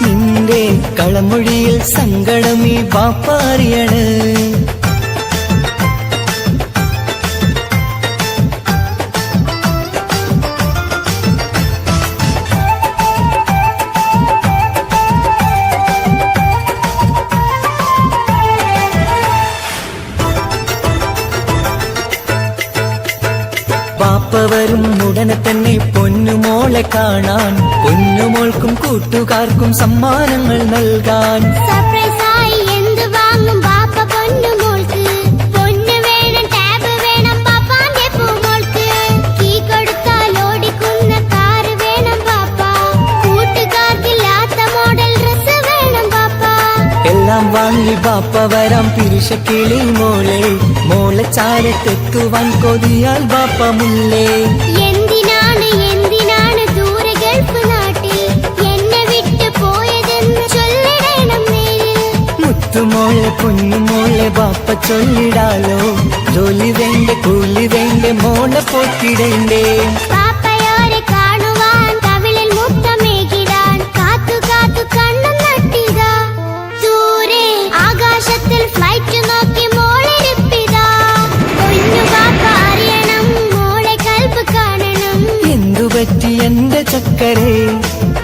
നിന്റെ കളമൊഴിയിൽ സങ്കടം ഈ ബാപ്പ അറിയണ്. ബാപ്പ വരും ഉടനെ തന്നെ പൊന്നുമോളെ കാണാൻ, പൊന്നുമോൾക്കും കൂട്ടുകാർക്കും സമ്മാനങ്ങൾ നൽകാൻ. സർപ്രൈസായി എന്ത് വാങ്ങും ബാപ്പ പൊന്നു മോൾക്ക്? പൊന്നു വേണം, ടാബ് വേണം പാപ്പാന്റെ പൂമോൾക്ക്. കീ കൊടുത്താൽ ഓടിക്കുന്ന കാറ് വേണം ബാപ്പ. കൂട്ടുകാർക്കില്ലാത്ത മോഡൽ ഡ്രസ് വേണം ബാപ്പ. എല്ലാം വാങ്ങി ബാപ്പ വരാം പിരിശക്കിളി മോളെ, മോളെ ചാരത്തെത്തുവാൻ കൊതിയാൽ ബാപ്പ മുല്ലേ. എന്തിനാണ് എന്തിനാണ് ദൂരെ ഗൾഫ് നാട്ടിൽ എന്നെ വിട്ട് പോയതെന്ന് ചൊല്ലിടണം നേരിൽ. മുത്തുമോളെ പൊന്നുമോളെ ബാപ്പ ചൊല്ലിടാലോ, ജോലി വേണ്ടേ കൂലി വേണ്ടേ മോളെ പോറ്റിടേണ്ടേ. പാപ്പയോരെ കാണുവാൻ കവിളിൽ മുത്തമേകിടാൻ കാത്തു കാത്തു കണ്ണു നട്ടിതാ. ദൂരെ ആകാശത്തിൽ ഫ്ലൈറ്റ് നോക്കി മോളിരിപ്പിതാ. പൊന്നു പാപ്പ അറിയണം, മോളെ കൽബ് കാണണം. എന്തുപറ്റി എന്റെ ചക്കരെ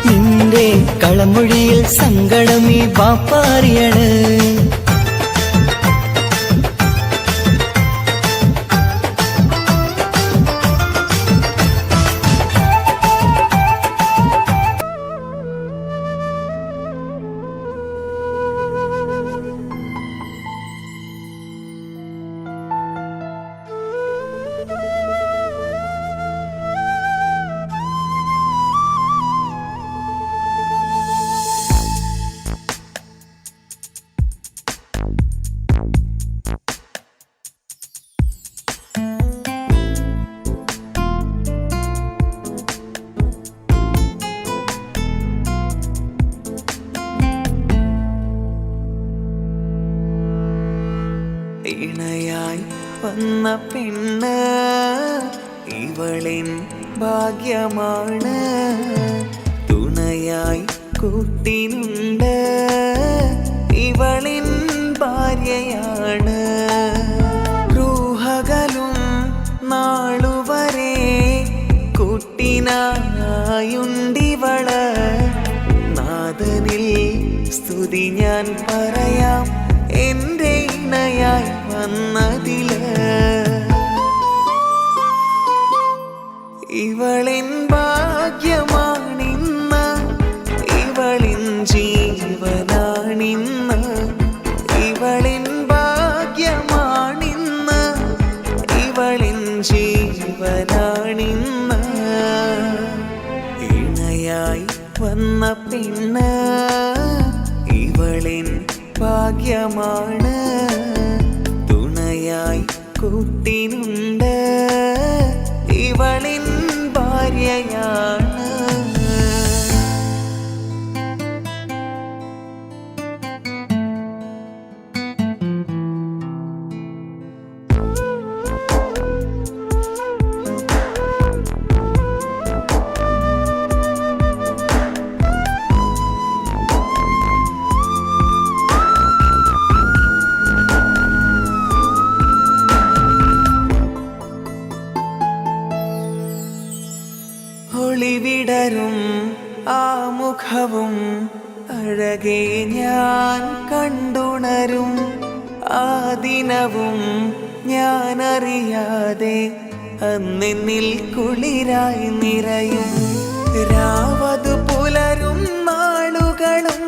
നിന്റെ കളമൊഴിയിൽ സങ്കടം ഈ ബാപ്പ അറിയണ്. വന്ന പെണ്ണ് ഇവളിൻ ഭാഗ്യമാണ് തുണയായി കൂട്ടിനുണ്ട് ഇവളിൻ ഭാര്യയാണ് റൂഹകലും നാളുവരെ കൂട്ടിനായുണ്ടിവള് നാഥനിൽ സ്തുതി ഞാൻ പറയാം എൻ്റെ ഇണയായി വന്നതില് ഇവളിൻ ഭാഗ്യമാണിന്ന് ഇവളിൻ ജീവനാണിന്ന് ഇവളിൻ ഭാഗ്യമാണിന്ന് ഇവളിൻ ജീവനാണിന്ന് ഇണയായി വന്ന പെണ്ണ് ഇവളിൻ ഭാഗ്യമാണ് തുണയായി കൂട്ടിനുണ്ട് ഇവളിൻ ഭാര്യയാണ് ഒളിവിടരും ആ മുഖവും അഴകെ ഞാൻ കണ്ടുണരും ആ ദിനവും ഞാനറിയാതെ അന്നെന്നിൽ കുളിരായി നിറയും രാവതു പുലരും നാളുകളും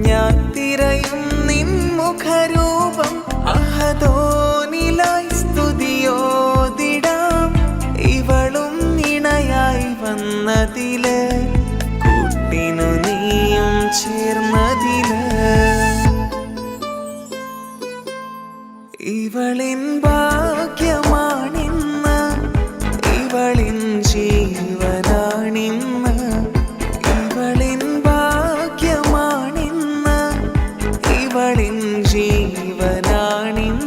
ഞാൻ തിരയും നിൻ മുഖരൂപം അഹദോനിലായി സ്തുതിയോതിടാം ഇവളും ഇണയായി വന്നതില് കൂട്ടിനു നീയും ചേർന്നതില് ഇവളിൻ ഭാഗ്യമാണിന്ന് ഇവളിൻ ജീവനാണിന്ന് ഇവളിൻ ഭാഗ്യമാണിന്ന് ഇവളിൻ ജീവനാണിന്ന്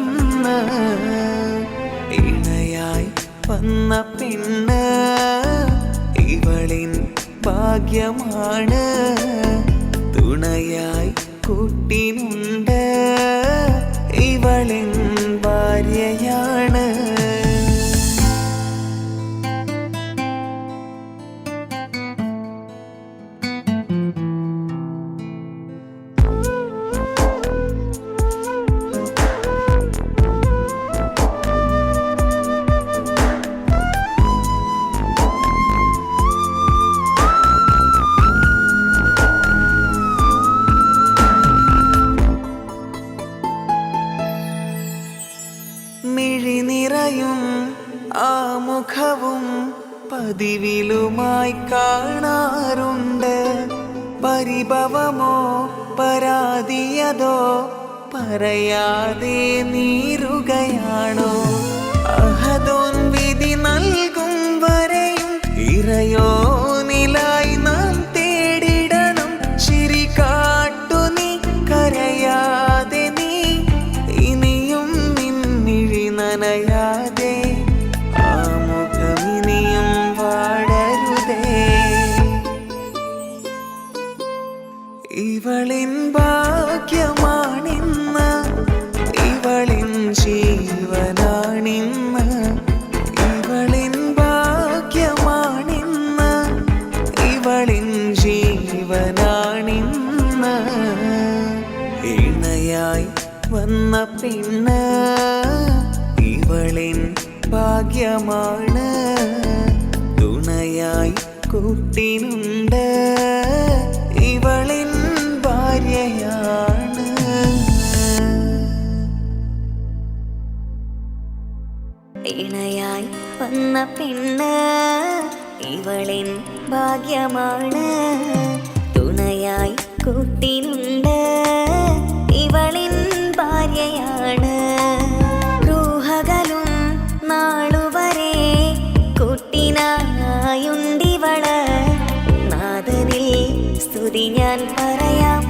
ഇണയായി വന്ന പെണ്ണ് ഇവളിൻ ഭാഗ്യമാണ് തുണയായി കൂട്ടിനുണ്ട് ഇവളിൻ ഭാര്യയാണ് മിഴിനിറയും ആ മുഖവും പതിവിലുമായി കാണാറുണ്ട് പരിഭവമോ പരാതിയതോ പറയാതെ നീറുകയാണോ അഹദോൻ വിധി നൽകും വരെയും ഇറയോനിലായി നാം തേടിടണം ചിരി കാട്ടു നീ കരയാതെ നീ ഇനിയും നിന്നിഴി നനയാതെ ആ മുഖമിനിയും വാടരുതേ ഇവളിൻ ഭാഗ്യമാണിന്ന് ഇവളിൻ ജീവനാണിന്ന് ഇവളിൻ ഭാഗ്യമാണിന്ന് ഇവളിൻ ജീവനാണിന്ന് ഇണയായി വന്ന പെണ്ണ് ഇവളിൻ ഭാഗ്യമാണ് തുണയായി കൂട്ടിനുണ്ട് ഇവളിൻ ഭാര്യയാണ് ഇണയായി വന്ന പെണ്ണ് ഇവളിൻ ഭാഗ്യമാണ് തുണയായി കൂട്ടിനുണ്ട് ഇവളിൻ ഭാര്യയാണ് റൂഹകലും നാളുവരെ കൂട്ടിനായുണ്ടിവള് നാഥനിൽ സ്തുതി ഞാൻ പറയാം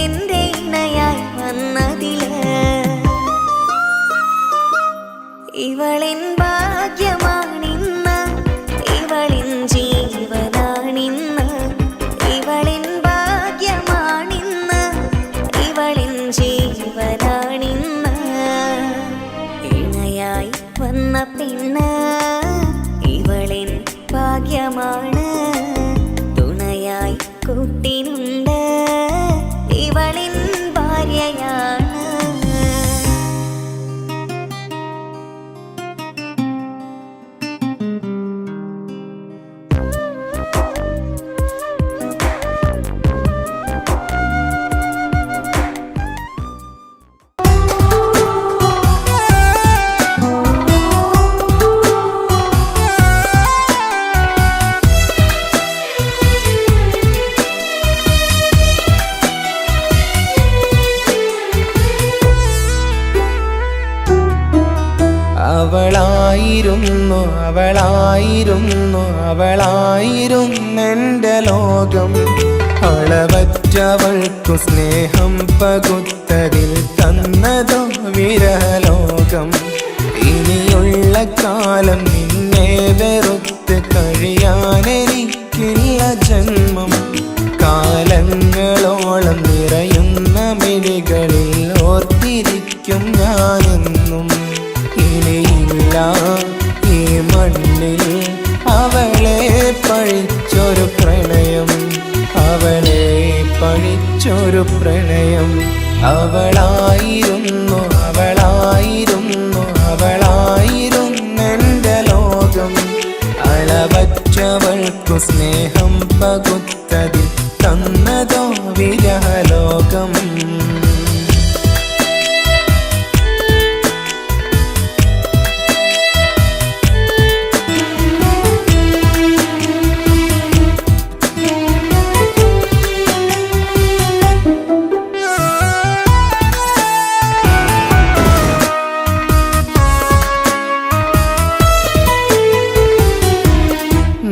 എൻ്റെ ഇണയായി വന്നതില് ഇവ അവളായിരുന്നു അവളായിരുന്നെൻ്റെ ലോകം. അളവറ്റവൾക്കു സ്നേഹം പകുത്തതിൽ തന്നതോ വിരഹലോകം. ഇനിയുള്ള കാലം നിന്നെ വെറുത്ത് കഴിയാനെനിക്കില്ല ജന്മം. കാലങ്ങളോളം നിറയുന്ന മിഴികളിൽ ഓർത്തിരിക്കും ഞാനെന്നും. ഇനിയില്ല ഈ മണ്ണിൽ അവളെ പഴിച്ചൊരു പ്രണയം, അവളെ പഴിച്ചൊരു പ്രണയം. അവളായിരുന്നു അവളായിരുന്നു അവളായിരുന്നെൻ്റെ ലോകം. അളവറ്റവൾക്കു സ്നേഹം പകുത്തതിൽ തന്നതോ വിരഹലോകം.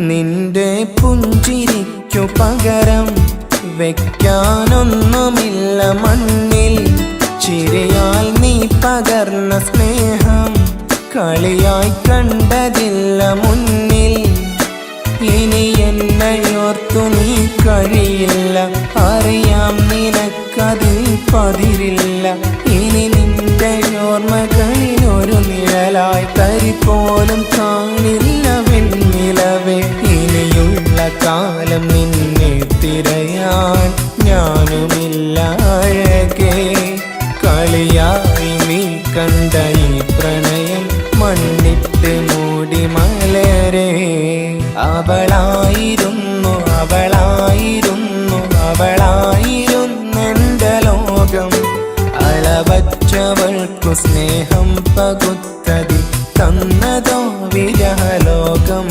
നിന്റെ പുഞ്ചിരിക്കു പകരം വെക്കാനൊന്നുമില്ല മണ്ണിൽ. ചിരിയാൽ നീ പകർന്ന സ്നേഹം കളിയായി കണ്ടതില്ല മുന്നിൽ. ഇനി എന്നയോർത്തു നീ കഴിയില്ല, അറിയാം നിനക്കതിൽ പതിരില്ല. ഇനി നിന്റെ ഓർമ്മകളിൽ ഒരു നിഴലായി തരി പോലും കാണില്ല വെണ്ണിലവേ. ഇനിയുള്ള കാലം നിന്നെ തിരയാൻ ഞാനുമില്ല അഴകേ. കളിയായി നീ കണ്ട ഈ പ്രണയം മണ്ണിട്ട് മൂടി മലരേ. അവളായിരുന്നു അവളായിരുന്നു അവളായിരുന്നെൻ്റെ ലോകം. അളവറ്റവൾക്കു സ്നേഹം പകുത്തതിൽ തന്നതോ വിരഹലോകം.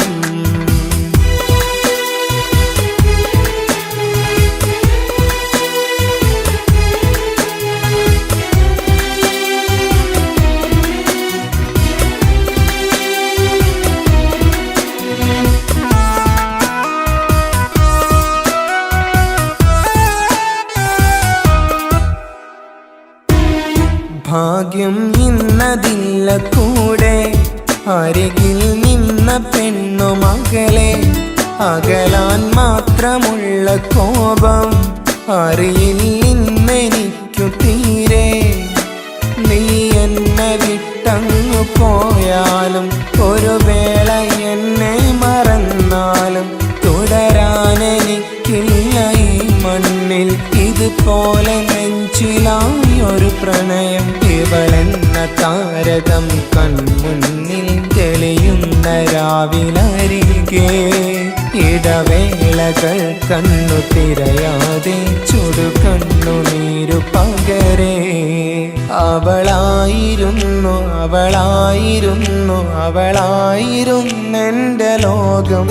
ഭാഗ്യം ഇന്നതില്ല കൂടെ, അരികിൽ നിന്ന പെണ്ണു മകളെ. അകലാൻ മാത്രമുള്ള കോപം അറിയില്ലെന്നെനിക്കു തീരെ. നീ എന്നെ വിട്ടങ്ങു പോയാലും ഒരു വേള എന്നെ മറന്നാലും തുടരാനെനിക്കില്ല ഈ മണ്ണിൽ. ഇതുപോലെ നെഞ്ചിലായി ഒരു പ്രണയം. ഇവളെന്ന താരകം കൺമുന്നിൽ തെളിയുന്ന രാവിലരികെ. ഇടവേളകൾ കണ്ണു തിരയാതെ ചുടുകണ്ണുനീരു പകരേ. അവളായിരുന്നു അവളായിരുന്നു അവളായിരുന്നെൻ്റെ ലോകം.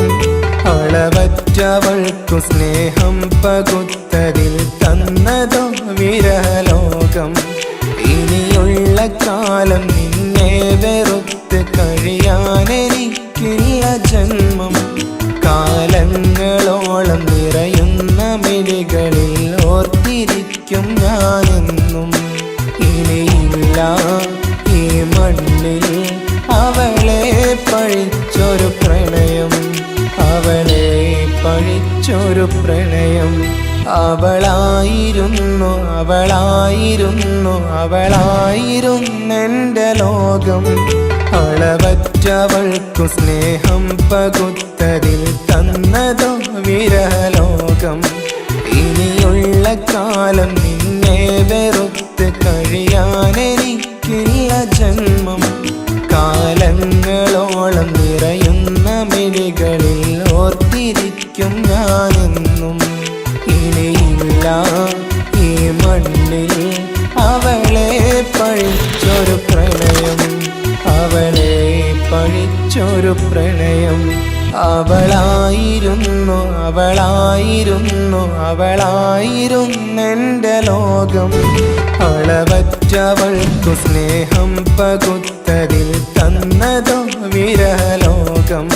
അളവറ്റവൾക്കു സ്നേഹം പകുത്തതിൽ തന്നതോ വിരഹലോകം. ഇനിയുള്ള കാലം നിന്നെ വെറുത്ത് കഴിയാനെനിക്കില്ല ജന്മം. കാലങ്ങളോളം നിറയുന്ന മിഴികളിൽ ഓർത്തിരിക്കും ഞാനെന്നും. ഇനിയില്ല ഈ മണ്ണിൽ അവളെ പഴിച്ചൊരു പ്രണയം, അവളെ പഴിച്ചൊരു പ്രണയം. അവളായിരുന്നു അവളായിരുന്നു അവളായിരുന്നെൻ്റെ ലോകം. അളവറ്റവൾക്കു സ്നേഹം പകുത്തതിൽ തന്നതോ വിരഹലോകം. ഇനിയുള്ള കാലം നിന്നെ വെറുത്ത് കഴിയാനെനിക്കില്ല ജന്മം. കാലങ്ങളോളം നിറയുന്ന മിഴികളിൽ ഓർത്തിരിക്കും ഞാനെന്നും. ഇനിയില്ല ഈ മണ്ണിൽ അവളെ പഴിച്ചൊരു പ്രണയം, അവളെ പഴിച്ചൊരു പ്രണയം. അവളായിരുന്നു അവളായിരുന്നു അവളായിരുന്നെൻ്റെ ലോകം. അളവറ്റവൾക്കു സ്നേഹം പകുത്തതിൽ തന്നതോ വിരഹലോകം. ലോകം.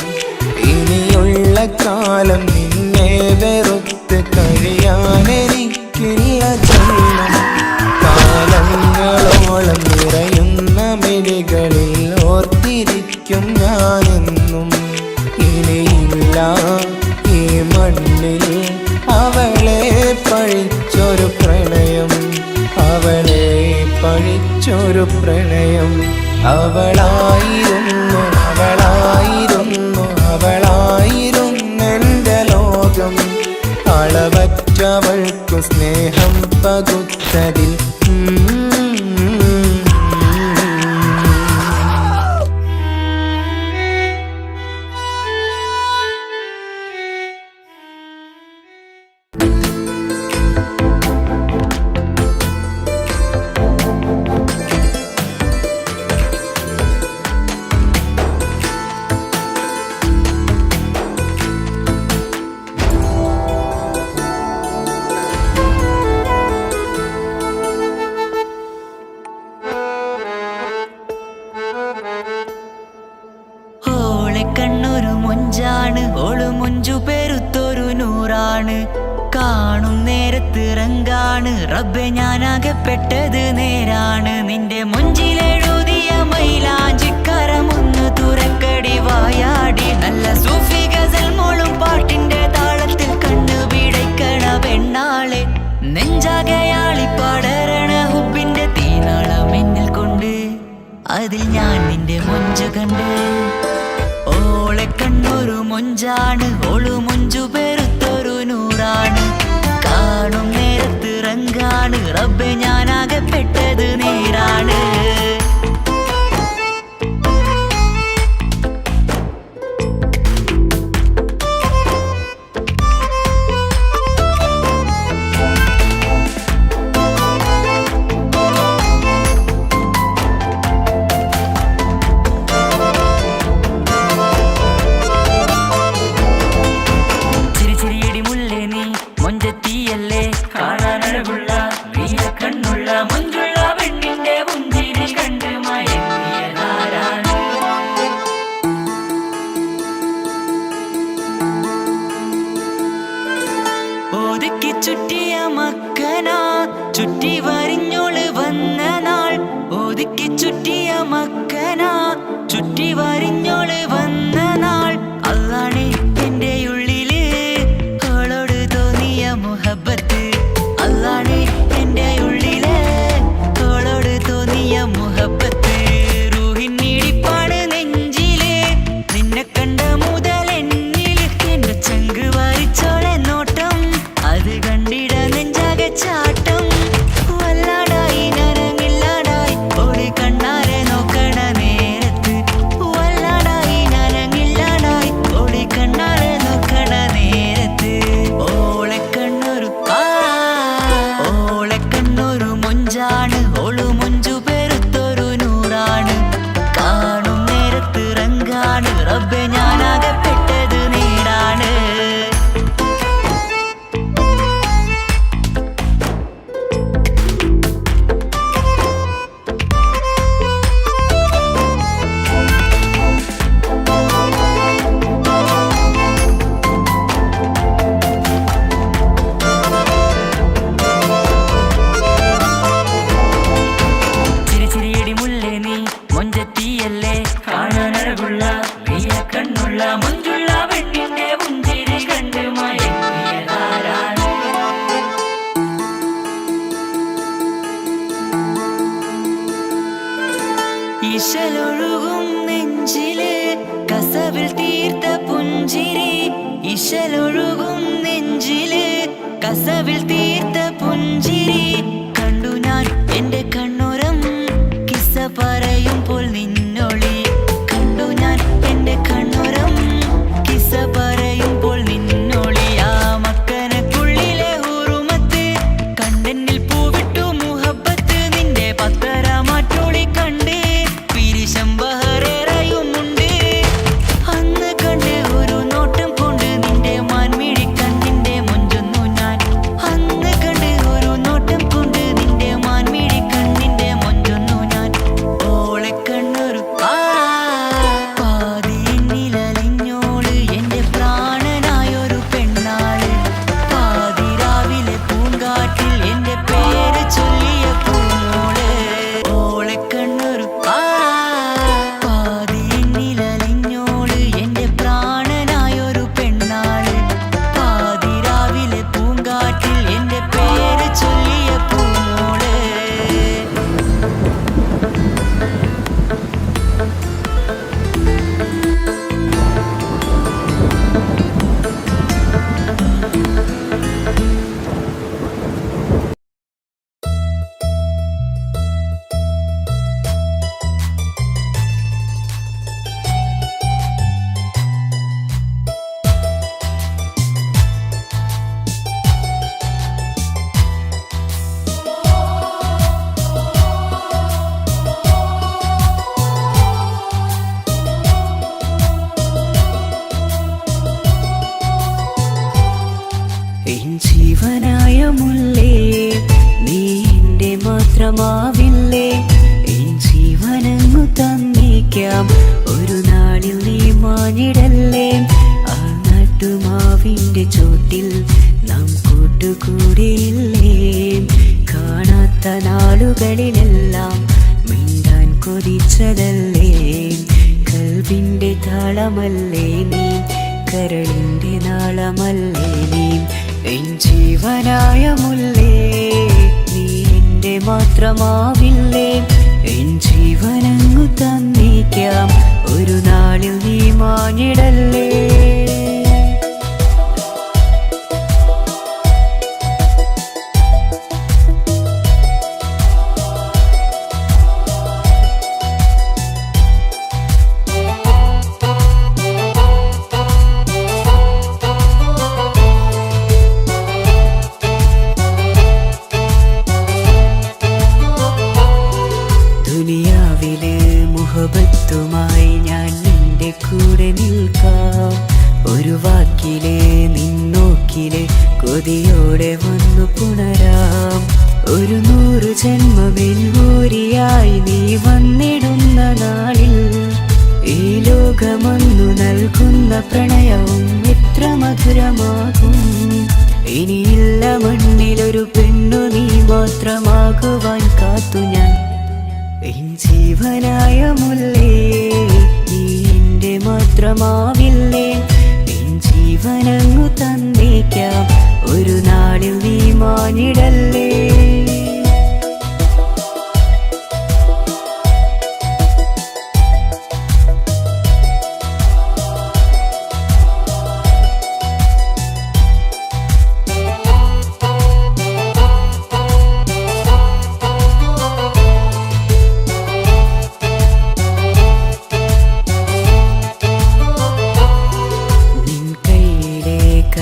ഇനിയുള്ള കാലം നിന്നെ വെറുത്ത് കഴിയാനെനിക്കില്ല ജന്മം. കാലങ്ങളോളം നിറയുന്ന മിഴികളിൽ ഓർത്തിരിക്കും ഞാനെന്നും. ഇനിയില്ല ഈ മണ്ണിൽ അവളെ പഴിച്ചൊരു പ്രണയം, അവളെ പഴിച്ചൊരു പ്രണയം. അവളായിരുന്നു അവളായിരുന്നു അവളായിരുന്നെൻ്റെ ലോകം. അളവറ്റവൾക്കു സ്നേഹം പകുത്തതിൽ കണ്ണൊരു മൊഞ്ചാണ്, ഓള് മൊഞ്ചു പെരുത്തൊരു നൂറാണ്. കാണും നേരത്ത് റങ്കാണ്, റബ്ബെ ഞാനാകപ്പെട്ടത് നേരാണ്. നിന്റെ മൊഞ്ചിലെഴുതിയ മൈലാഞ്ചിക്കരമൊന്ന് തുറക്കടി വായാടി. നല്ല സൂഫി ഗസൽ മോളും പാട്ടിന്റെ താളത്തിൽ കണ്ണു പിടയ്ക്കണ പെണ്ണാളെ. നെഞ്ചാകയാളി പടരണ ഹുബിന്റെ തീനാളം എന്നിൽ കൊണ്ട്, അതിൽ ഞാൻ നിന്റെ മൊഞ്ചു കണ്ട്. ഓളെ കണ്ണൊരു മൊഞ്ചാണ്, ഓളു മൊഞ്ചു പെരുത്തൊരു നൂറാണ്. കാണും നേരത്ത് റങ്കാണ്, റബ്ബെ ഞാനാകപ്പെട്ടത് നേരാണ്. ചുറ്റിയ മക്കനാ ചുറ്റി വരിഞ്ഞോള് വന്ന നാൾ. ഒതുക്കി ചുറ്റിയ മക്കനാ ചുറ്റി വരിഞ്ഞോള് വന്ന നാൾ. അതാണ് എന്റെ ഉള്ളില് അവളോട് തോന്നിയ മുഹബത്ത്. അതാണ് എന്റെ ഉള്ളില് അവളോട് തോന്നിയ മുഹബത്ത്. റൂഹിന്നിടിപ്പാണ് നെഞ്ചില്, നിന്നെ കണ്ട മുതൽ എന്നില്. എന്റെ ചങ്ക് വാരിച്ചോളെ നോട്ടം, അത് കണ്ടിട നെഞ്ചാകെ ചാട്ടം. വല്ലാടായി നനങ്ങില്ലാടായി ഓടി കണ്ണാരെ നോക്കണ നേരത്ത്. വല്ലാടായി നനങ്ങില്ലാടായി ഓടി കണ്ണാരെ നോക്കണ നേരത്ത്. ഓളെ കണ്ണൊരു മൊഞ്ചാണ്, ഓളു മൊഞ്ചു പെരുത്തൊരു നൂറാണ്. കാണും നേരത്ത് റങ്കാണ്, റബ്ബെ ഞാനാകപ്പെട്ടത് നേരാണ്. ചിരിച്ചിരിയടി മുല്ലേ നീ മൊഞ്ചത്തിയല്ലേ, കാണാനഴകുള്ള നീയ കണ്ണുള്ള മൊഞ്ചുള്ള പെണ്ണിന്റെ പുഞ്ചിരി കണ്ട് മയങ്ങിയതാരാണ്. ഇശലൊഴുകും നെഞ്ചില് കസവിൽ തീർത്ത പുഞ്ചിരി. ഇശലൊഴുകും നെഞ്ചില് കസവിൽ തീർത്ത പുഞ്ചിരി. കണ്ടു ഞാൻ എന്റെ കണ്ണുരം കിസ്സ പറയുമ്പോൾ നിന്നൊളി. കണ്ടു ഞാൻ എന്റെ കണ്ണുരം കിസ്സ പറയുമ്പോൾ നിന്നൊളി. ആ മക്കനക്കുള്ളിലെ ഹുറുമത്ത് കണ്ടെന്നിൽ പൂവിട്ടു മുഹബത്ത്. നിന്റെ പത്തര മാറ്റോളി കണ്ട് പിരിശം ബഹറേറയുമുണ്ട്. അന്ന് കണ്ട് ഒരു നോട്ടം കൊണ്ട് നിന്റെ മാൻമിഴി കണ്ണിന്റെ മൊഞ്ചൊന്നു ഞാൻ. അന്ന് മാത്രമാവില്ലേ എൻ ജീവനങ്ങു തന്നേക്കാം ഒരു നാളിൽ നീ മാഞ്ഞിടല്ലേ ആ നാട്ടുമാവിന്റെ ചോട്ടിൽ നാം കൂട്ടുകൂടിയില്ലേ കാണാത്ത നാളുകളിലെല്ലാം മിണ്ടാൻ കൊതിച്ചതല്ലേ കൽവിന്റെ താളമല്ലേ നീ കരളിന്റെ നാളമല്ലേ നീ എൻ ജീവനായ മുല്ലേ നീ എന്റെ മാത്രമാവില്ലേ എൻ ജീവനങ്ങു തന്നേക്കാം ഒരു നാളിൽ നീ മാഞ്ഞിടല്ലേ ദുനിയാവിലെ മുഹബത്തുമായി ഞാൻ നിന്റെ കൂടെ നിൽക്കാം ഒരു വാക്കിലെ നിന്നോക്കിലെ കൊതിയോടെ വന്നു പുണരാം ഒരു 100 ജന്മമെൻകൂരിയായി നീ വന്നിടുന്ന നാളിൽ ഈ ലോകമൊന്നു നൽകുന്ന പ്രണയവും എത്ര മധുരമാകും ഇനിയില്ല മണ്ണിലൊരു പെണ്ണു നീ മാത്രമാകുവാൻ കാത്തു ഞാൻ എൻ ജീവനായ മുല്ലേ നീ എന്റെ മാത്രമാവില്ലേ എൻ ജീവനങ്ങു തന്നേക്കാം ഒരു നാളിൽ നീ മാഞ്ഞിടല്ലേ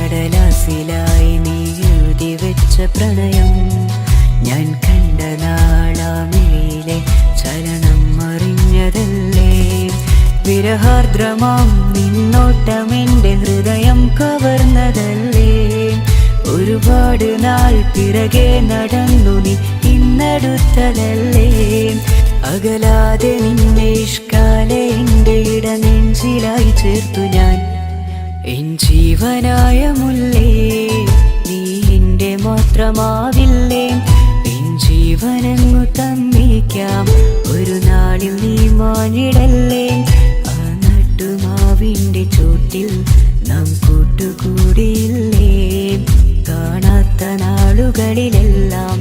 കടലാസിലായി നീ എഴുതി വെച്ച പ്രണയം ഞാൻ കണ്ട നാളാമിഴിയിലെ ചലനം അറിഞ്ഞതല്ലേ വിരഹാർദ്രമാം നിന്നോട്ടം എൻ്റെ ഹൃദയം കവർന്നതല്ലേ ഒരുപാട് നാൾ പിറകെ നടന്നു നീ ഇന്നടുത്തതല്ലേ അകലാതെ നിന്നെ ഇഷ്കാലെ എൻ്റെ ഇടനെഞ്ചിലായി ചേർത്തു ഞാൻ എൻ ജീവനായ മുല്ലേ നീ എന്റെ മാത്രമാവില്ലേ എൻ ജീവനങ്ങു തന്നേക്കാം ഒരു നാളിൽ നീ മാഞ്ഞിടല്ലേ ആ നട്ടുമാവിന്റെ ചോട്ടിൽ നാം കൂട്ടുകൂടിയില്ലേ കാണാത്ത നാളുകളിലെല്ലാം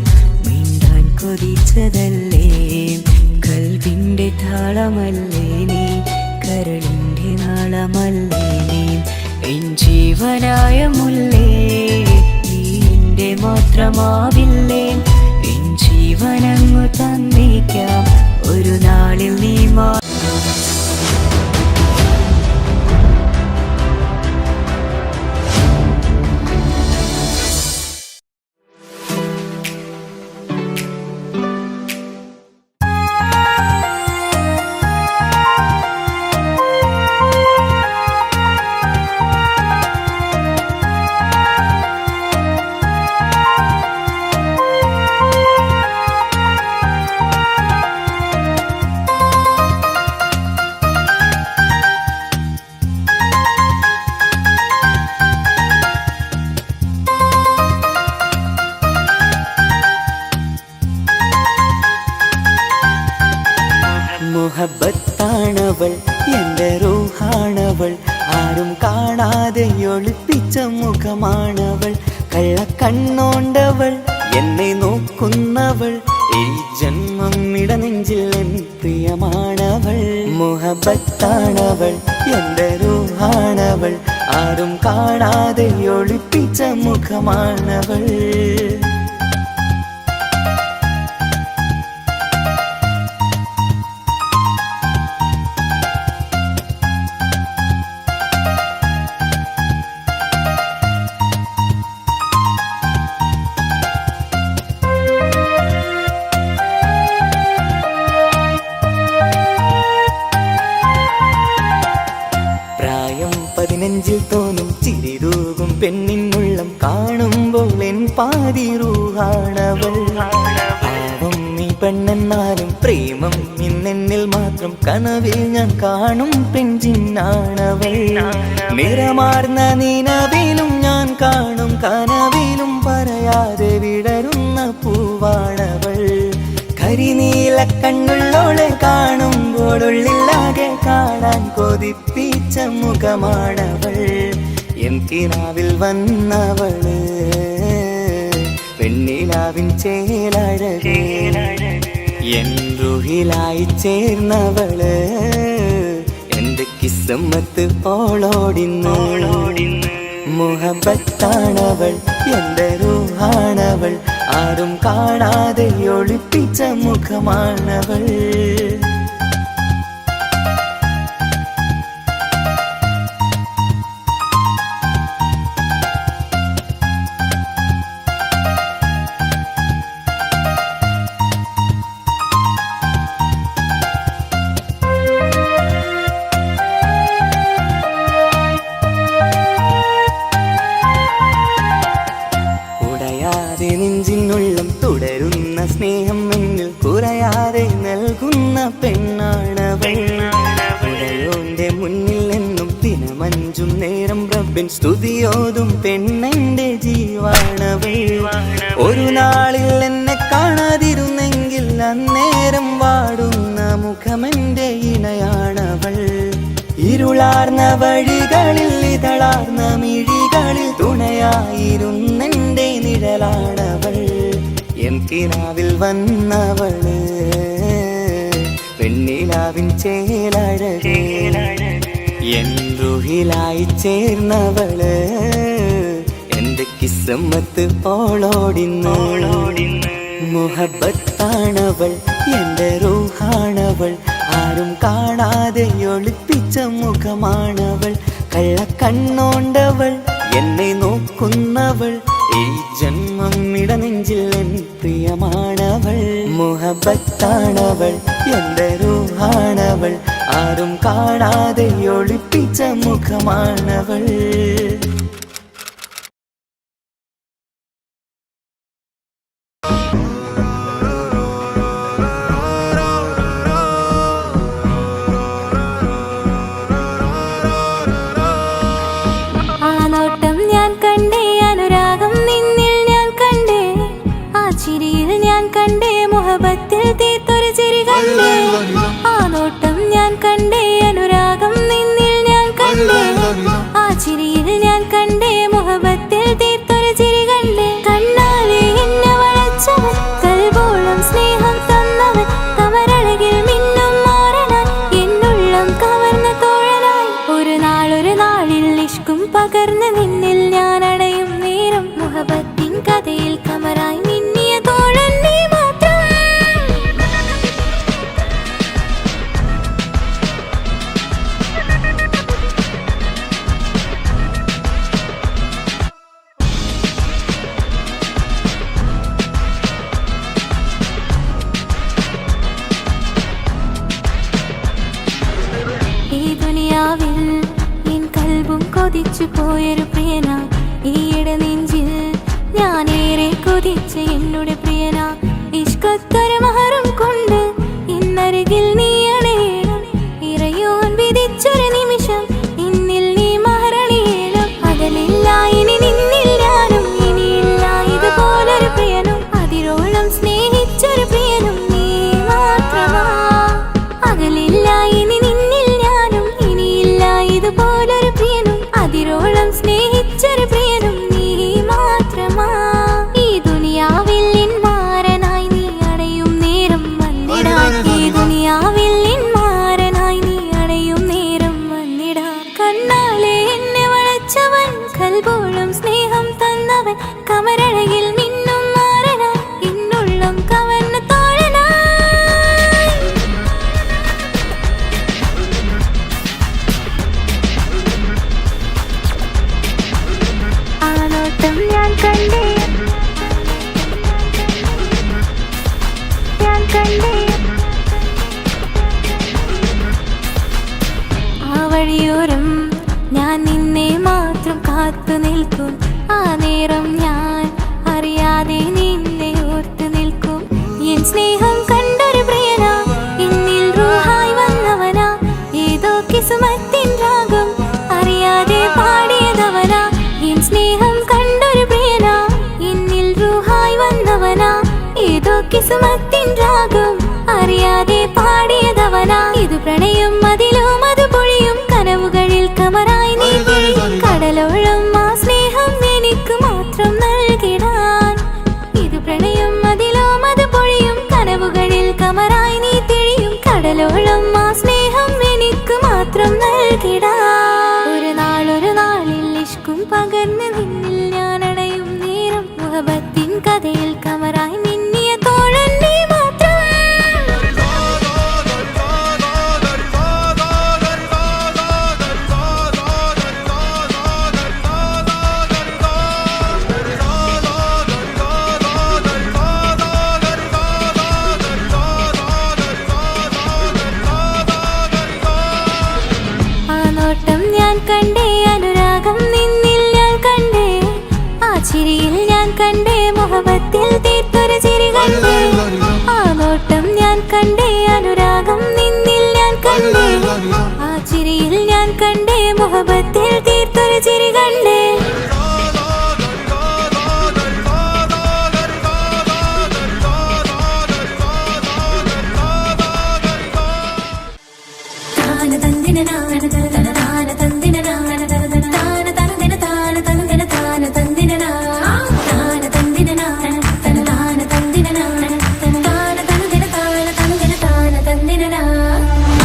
മിണ്ടാൻ കൊതിച്ചതല്ലേ കൽവിന്റെ താളമല്ലേ നീ കരളിന്റെ നാളമല്ലേ നീ എൻ ജീവനായ മുല്ലേ നീ എന്റെ മാത്രമാവില്ലേ എൻ ജീവനങ്ങു തന്നേക്കാം ഒരു നാളിൽ നീ മുഹബത്താണവൾ എൻ്റെ റൂഹാണവൾ ആരും കാണാതെ ഒളിപ്പിച്ച മുഖമാണവൾ കള്ളക്കണ്ണോണ്ടവൾ എന്നെ നോക്കുന്നവൾ ഈ ജന്മം ഇടനെഞ്ചിൽ എൻ പ്രിയമാണവൾ മുഹബത്താണവൾ എൻ്റെ റൂഹാണവൾ ആരും കാണാതെ ഒളിപ്പിച്ച മുഖമാണവൾ നെഞ്ചിൽ തോന്നും ചിരിതൂകും പെണ്ണിനുള്ളം കാണുമ്പോൾ എൻ പാതി റൂഹാണവൾ പാവം നീ പെണ്ണെന്നാലും പ്രേമം ഇന്നെന്നിൽ മാത്രം കനവിൽ ഞാൻ കാണും പെൺചിന്നാണവൾ നിറമാർന്ന നിലവിലും ഞാൻ കാണും കനവിലും പറയാതെ വിടരുന്ന പൂവാണവൾ കരിനീല കണ്ണുള്ളോളെ കാണുമ്പോഴുള്ളിലാകെ കാണാൻ കൊതിപ്പിച്ച മുഖമാണവൾ എൻ കിനാവിൽ വന്നവള് പെണ്ണിലാവിൻ ചേലഴകേ എൻ റുഹിലായി ചേർന്നവള് എന്റെ കിസ്മത്ത് ഓളോടിന്ന് മുഹബത്താണവൾ എന്റെ റൂഹാണവൾ ആരും കാണാതെ ഒളിപ്പിച്ച മുഖമാണവൾ നെഞ്ചിനുള്ളം തുടരുന്ന സ്നേഹം എന്നിൽ കുറയാതെ നൽകുന്ന പെണ്ണാണവൾ പുഴയോന്റെ മുന്നിൽ നിന്നും ദിനമഞ്ചും നേരം റബ്ബിൻ സ്തുതിയോതും പെണ്ണെന്റെ ജീവാണവൾ ഒരു നാളിൽ എന്നെ കാണാതിരുന്നെങ്കിൽ അന്നേരം വാടുന്ന മുഖമെന്റെ ഇണയാണവൾ ഇരുളാർന്ന വഴികളിൽ ഇതളാർന്ന മിഴികളിൽ തുണയായിരുന്നെന്റെ നിഴലാണവൾ എൻ കിനാവിൽ വന്നവള് പെണ്ണിലാവിൻ ചേലഴകേ എൻ റുഹിലായി ചേർന്നവള് എന്റെ കിസ്മത്ത് ഓളോടിന്ന് മുഹബത്താണവൾ എന്റെ റൂഹാണവൾ ആരും കാണാതെ ഒളിപ്പിച്ച മുഖമാണവൾ കള്ളക്കണ്ണോണ്ടവൾ എന്നെ നോക്കുന്നവൾ ഈ ജന്മം ഇടനെഞ്ചിൽ എൻ പ്രിയമാണവൾ മുഹബത്താണവൾ എന്റെ റൂഹാണവൾ ആരും കാണാതെ ഒളിപ്പിച്ച മുഖമാണവൾ മുഹബത്തിൽ തീർത്തൊരു ചിരി കണ്ടേ ആ നോട്ടം ഞാൻ കണ്ടേ അനുരാഗം നിന്നിൽ ഞാൻ കണ്ടേ ആ ചിരിയിൽ ഞാൻ കണ്ടേ മുഹബത്തിൽ തീർത്തൊരു ചിരി കണ്ടേ കണ്ണാലെ എന്നെ വളച്ചവൻ കൽബോളം സ്നേഹം തന്നവൻ കമരഴകിൽ മിന്നും മാറനായി എന്നുള്ളം കവർന്ന തോഴനായി ഒരു നാളിൽ ഇഷ്കും പകർന്ന് നിന്നിൽ ഞാൻ അടയും നേരം മുഹബത്തിൻ കഥയിൽ കമറായി മിന്നിയ തോഴൻ നീ മാത്രം ഈ ദുനിയാവിൽ എൻ കൽബും കൊതിച്ചു പോയൊരു പ്രിയന ഈയിടെ നെഞ്ചിൽ ഞാനേറെ കൊതിച്ച എന്നോട് പ്രിയന ഇഷ്കത്തൊരു മഹറും കൊണ്ട് ഇന്നരികിൽ നീ അണയണം ഇറയോൻ വിധിച്ചൊരു നിമിഷം ഇന്നിൽ നീ മഹറണിയേണം അകലില്ല ഇനി നിന്നിൽ ഞാനും ഇനിയില്ല ഇതുപോലൊരു പ്രിയനും അതിരോളം സ്നേഹിച്ചൊരു പ്രിയനും നീ മാത്രമാ അകലില്ല ഇനി നിന്നിൽ ഞാനും ഇനിയില്ല ഇതുപോലൊരു പ്രിയനും അതിരോളം സ്നേഹിച്ചൊരു പ്രിയനും നീ മാത്രമാ ഈ ദുനിയാവിൽ എൻ മാരനായി നീ അടയും നേരം വന്നിടാൻ ഈ ദുനിയാവിൽ എൻ മാരനായി നീ അടയും നേരം വന്നിടാൻ കണ്ണാലെ എന്നെ വളച്ചവൻ കൽബോളം സ്നേഹം തന്നവൻ കമരഴകിൽ മിന്നും മാറനായി എന്നുള്ളം കവർന്ന തോഴനായി ആ നോട്ടം ഞാൻ കണ്ടേ ആ വഴിയോരം ഞാൻ നിന്നെ മാത്രം കാത്തു നിൽക്കും ആ നേരം ഞാൻ കിസുമത്തിൻ രാഗം അറിയാതെ പാടിയതവനാ. ഇത് പ്രണയം അതിലും അത് പൊഴിയും കനവുകളിൽ കമറായി നീ തെളിയും. കടലോളം ആ സ്നേഹം എനിക്ക് മാത്രം നൽകിടാൻ. ഇത് പ്രണയം അതിലും അത് പൊഴിയും കനവുകളിൽ കമറായി നീ തെളിയും. കടലോളം ആ സ്നേഹം എനിക്ക് മാത്രം നൽകിടാൻ. ഒരു നാളിൽ ഇഷ്കും പകർന്ന് നിന്നിൽ ഞാൻ അടയും നേരം മുഹബത്തിൻ കഥയിൽ കമറായി മിന്നിയ തോഴൻ നീ മാത്രം. ആ നോട്ടം ഞാൻ കണ്ടേ, അനുരാഗം നിന്നിൽ ഞാൻ കണ്ടേ, ആ ചിരിയിൽ ഞാൻ കണ്ടേ, മുഹബത്തിൽ തീർത്തൊരു ചിരി കണ്ടേ. ആ നോട്ടം ഞാൻ കണ്ടേ, അനുരാഗം നിന്നിൽ ഞാൻ കണ്ടേ, ആ ചിരിയിൽ ഞാൻ കണ്ടേ, മുഹബത്തിൽ തീർത്തൊരു ചിരി കണ്ടേ.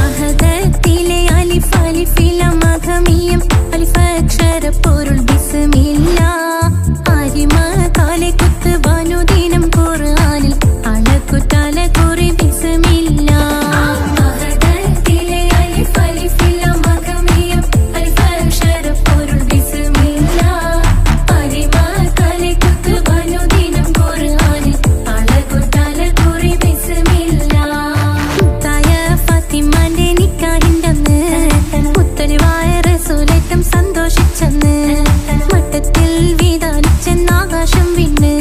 അഹദത്തിലെ അലിഫ് അലിഫിലം അഖമിയം അലിഫക്ഷര പൊരുൾ ബിസ്മില്ല. അരിമ കാലെ കുത്ത് വനുദിനം ഖുർആനിൽ അളക്കുതല കുറി ബിസ്മില്ല. അഹദത്തിലെ അലിഫ് അലിഫിലം അഖമിയം അലിഫക്ഷര പൊരുൾ ബിസ്മില്ല. അരിമ കാലെ കുത്ത് വനുദിനം ഖുർആനിൽ അളക്കുതല കുറി ബിസ്മില്ല. മുത്തായ ഫാത്തിമാന്റെ നിക്കാഹിന്റന്ന് മുത്തലിവായ റസൂലേറ്റം സന്തോഷിച്ചെന്ന് മട്ടത്തിൽ വീതാലിച്ചെന്നാകാശം വിണ്ണ്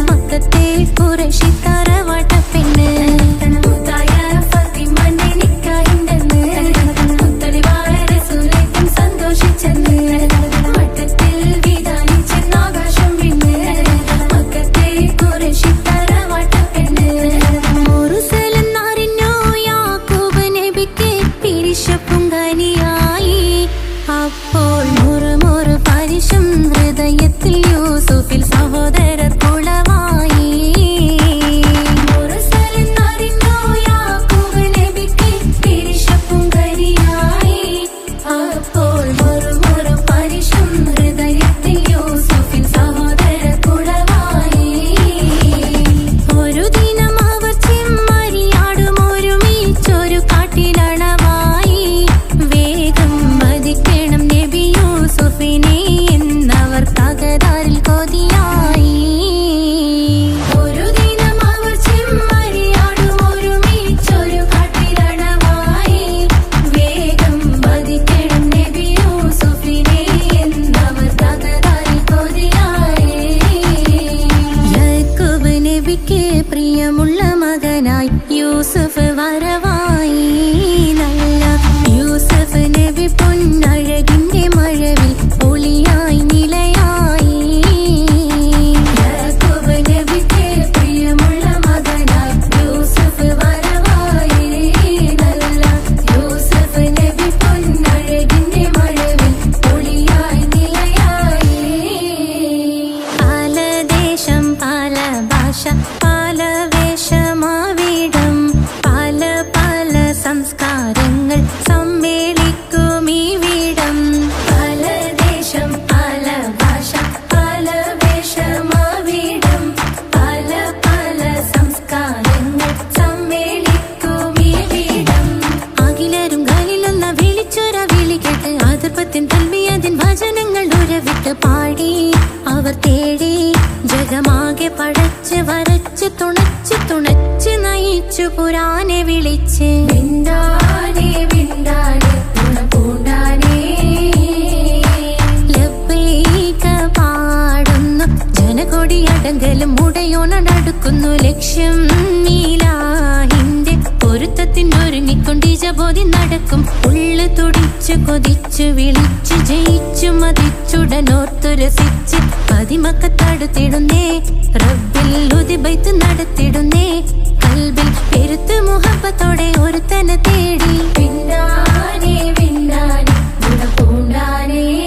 മക്കത്തെ ഖുറൈശി തറവാട്ടപ്പെണ്ണ്. മുത്തായ ഫാത്തിമാന്റെ നിക്കാഹിന്റന്ന് മുത്തലിവായ റസൂലേറ്റം സന്തോഷിച്ചെന്ന് മട്ടത്തിൽ വീതാലിച്ചെന്നാകാശം വിണ്ണ് മക്കത്തെ ഖുറൈശി തറവാട്ടപ്പെണ്ണ്. മുറുസലെന്നറിഞ്ഞു യാക്കൂബ് നബിക്ക് പിരിശപ്പുങ്കനിയായി. അപ്പോൾ മുറുമുറു പരിശം ഹൃദയത്തിൽ യൂസുഫിൽ സഹോദരർ കുളവായി. മുറുസലെന്നറിഞ്ഞു യാക്കൂബ് നബിക്ക് പിരിശപ്പുങ്കനിയായി. അപ്പോൾ മുറുമുറു പരിശം ഹൃദയത്തിൽ യൂസുഫിൽ സഹോദരർ കുളവായി. ഒരു ദിനം അവർ ചെമ്മരിയാടും ഒരുമിച്ചൊരു കാട്ടിലണവായി. വേഗം വധിക്കണം നബി യൂസുഫിനെ എന്നവർ തകരാറിൽ കൊതിയായി. ഒരു ദിനം അവർ ചെമ്മരിയാടും ഒരുമിച്ചൊരു കാട്ടിലണവായി. വേഗം വധിക്കണം നബി യൂസുഫിനെ എന്നവർ തകരാറിൽ കൊതിയായി. യാക്കൂബ് നബിക്ക് പ്രിയമുള്ള മകനായി യൂസുഫ് വരവായി. നല്ല യൂസുഫ് നബി പൊന്നഴകിന്റെ മഴവിൽ ഒളിയായി നിലയായി. യാക്കൂബ് നബിക്ക് പ്രിയമുള്ള മകനായി യൂസുഫ് വരവായി. നല്ല യൂസുഫ് നബി പൊന്നഴകിന്റെ മഴവിൽ ഒളിയായി നിലയായി. പല ദേശം പല ഭാഷ പല വേഷമാവിടം പല പല സംസ്കാരങ്ങൾ സമ്മേളിക്കും ഈ വീടം. പല ദേശം പല ഭാഷ പല വേഷമാവിടം പല പല സംസ്കാരങ്ങൾ സമ്മേളിക്കും ഈ വീടം. അഖിലരും ഖലീലുള്ള വിളിച്ചൊര വിളി കേട്ട് അതിർപ്പത്തിൻ തൽബിയത്തിൻ വചനങ്ങൾ ഉരവിട്ട് പാടി അവർ തേടി ജഗമാകെ പടച്ച് വരച്ച് തുണച്ച് തുണച്ച് നയിച്ചു പുരാനെ വിളിച്ച്. വിണ്ടാനെ വിണ്ടാനെ തുണ പൂണ്ടാനെ ലബ്ബൈക പാടുന്നു ജനകൊടിയടങ്കലും ഉടയോണടുക്കുന്നു ലക്ഷ്യം നീലാഹിന്റെ പൊരുത്തത്തിനൊരുങ്ങിക്കൊണ്ടിജബോധി നടക്കും. ഉള്ളു തുടിച്ചു കൊതിച്ചു വിളിച്ചു ജയിച്ചു മതിച്ചുടനോർത്തു രസിച്ച് പതിമക്കത്തടുത്തിടുന്നേ. റബ്ബിൽ ഉദിബൈത്ത് നടത്തിടുന്നേ. കൽബിൽ പെരുത്ത് മുഹബത്തോടെ ഒരുത്തനെ തേടി. പിന്നാനെ പിന്നാനെ ഗുണപൂണ്ടാനേ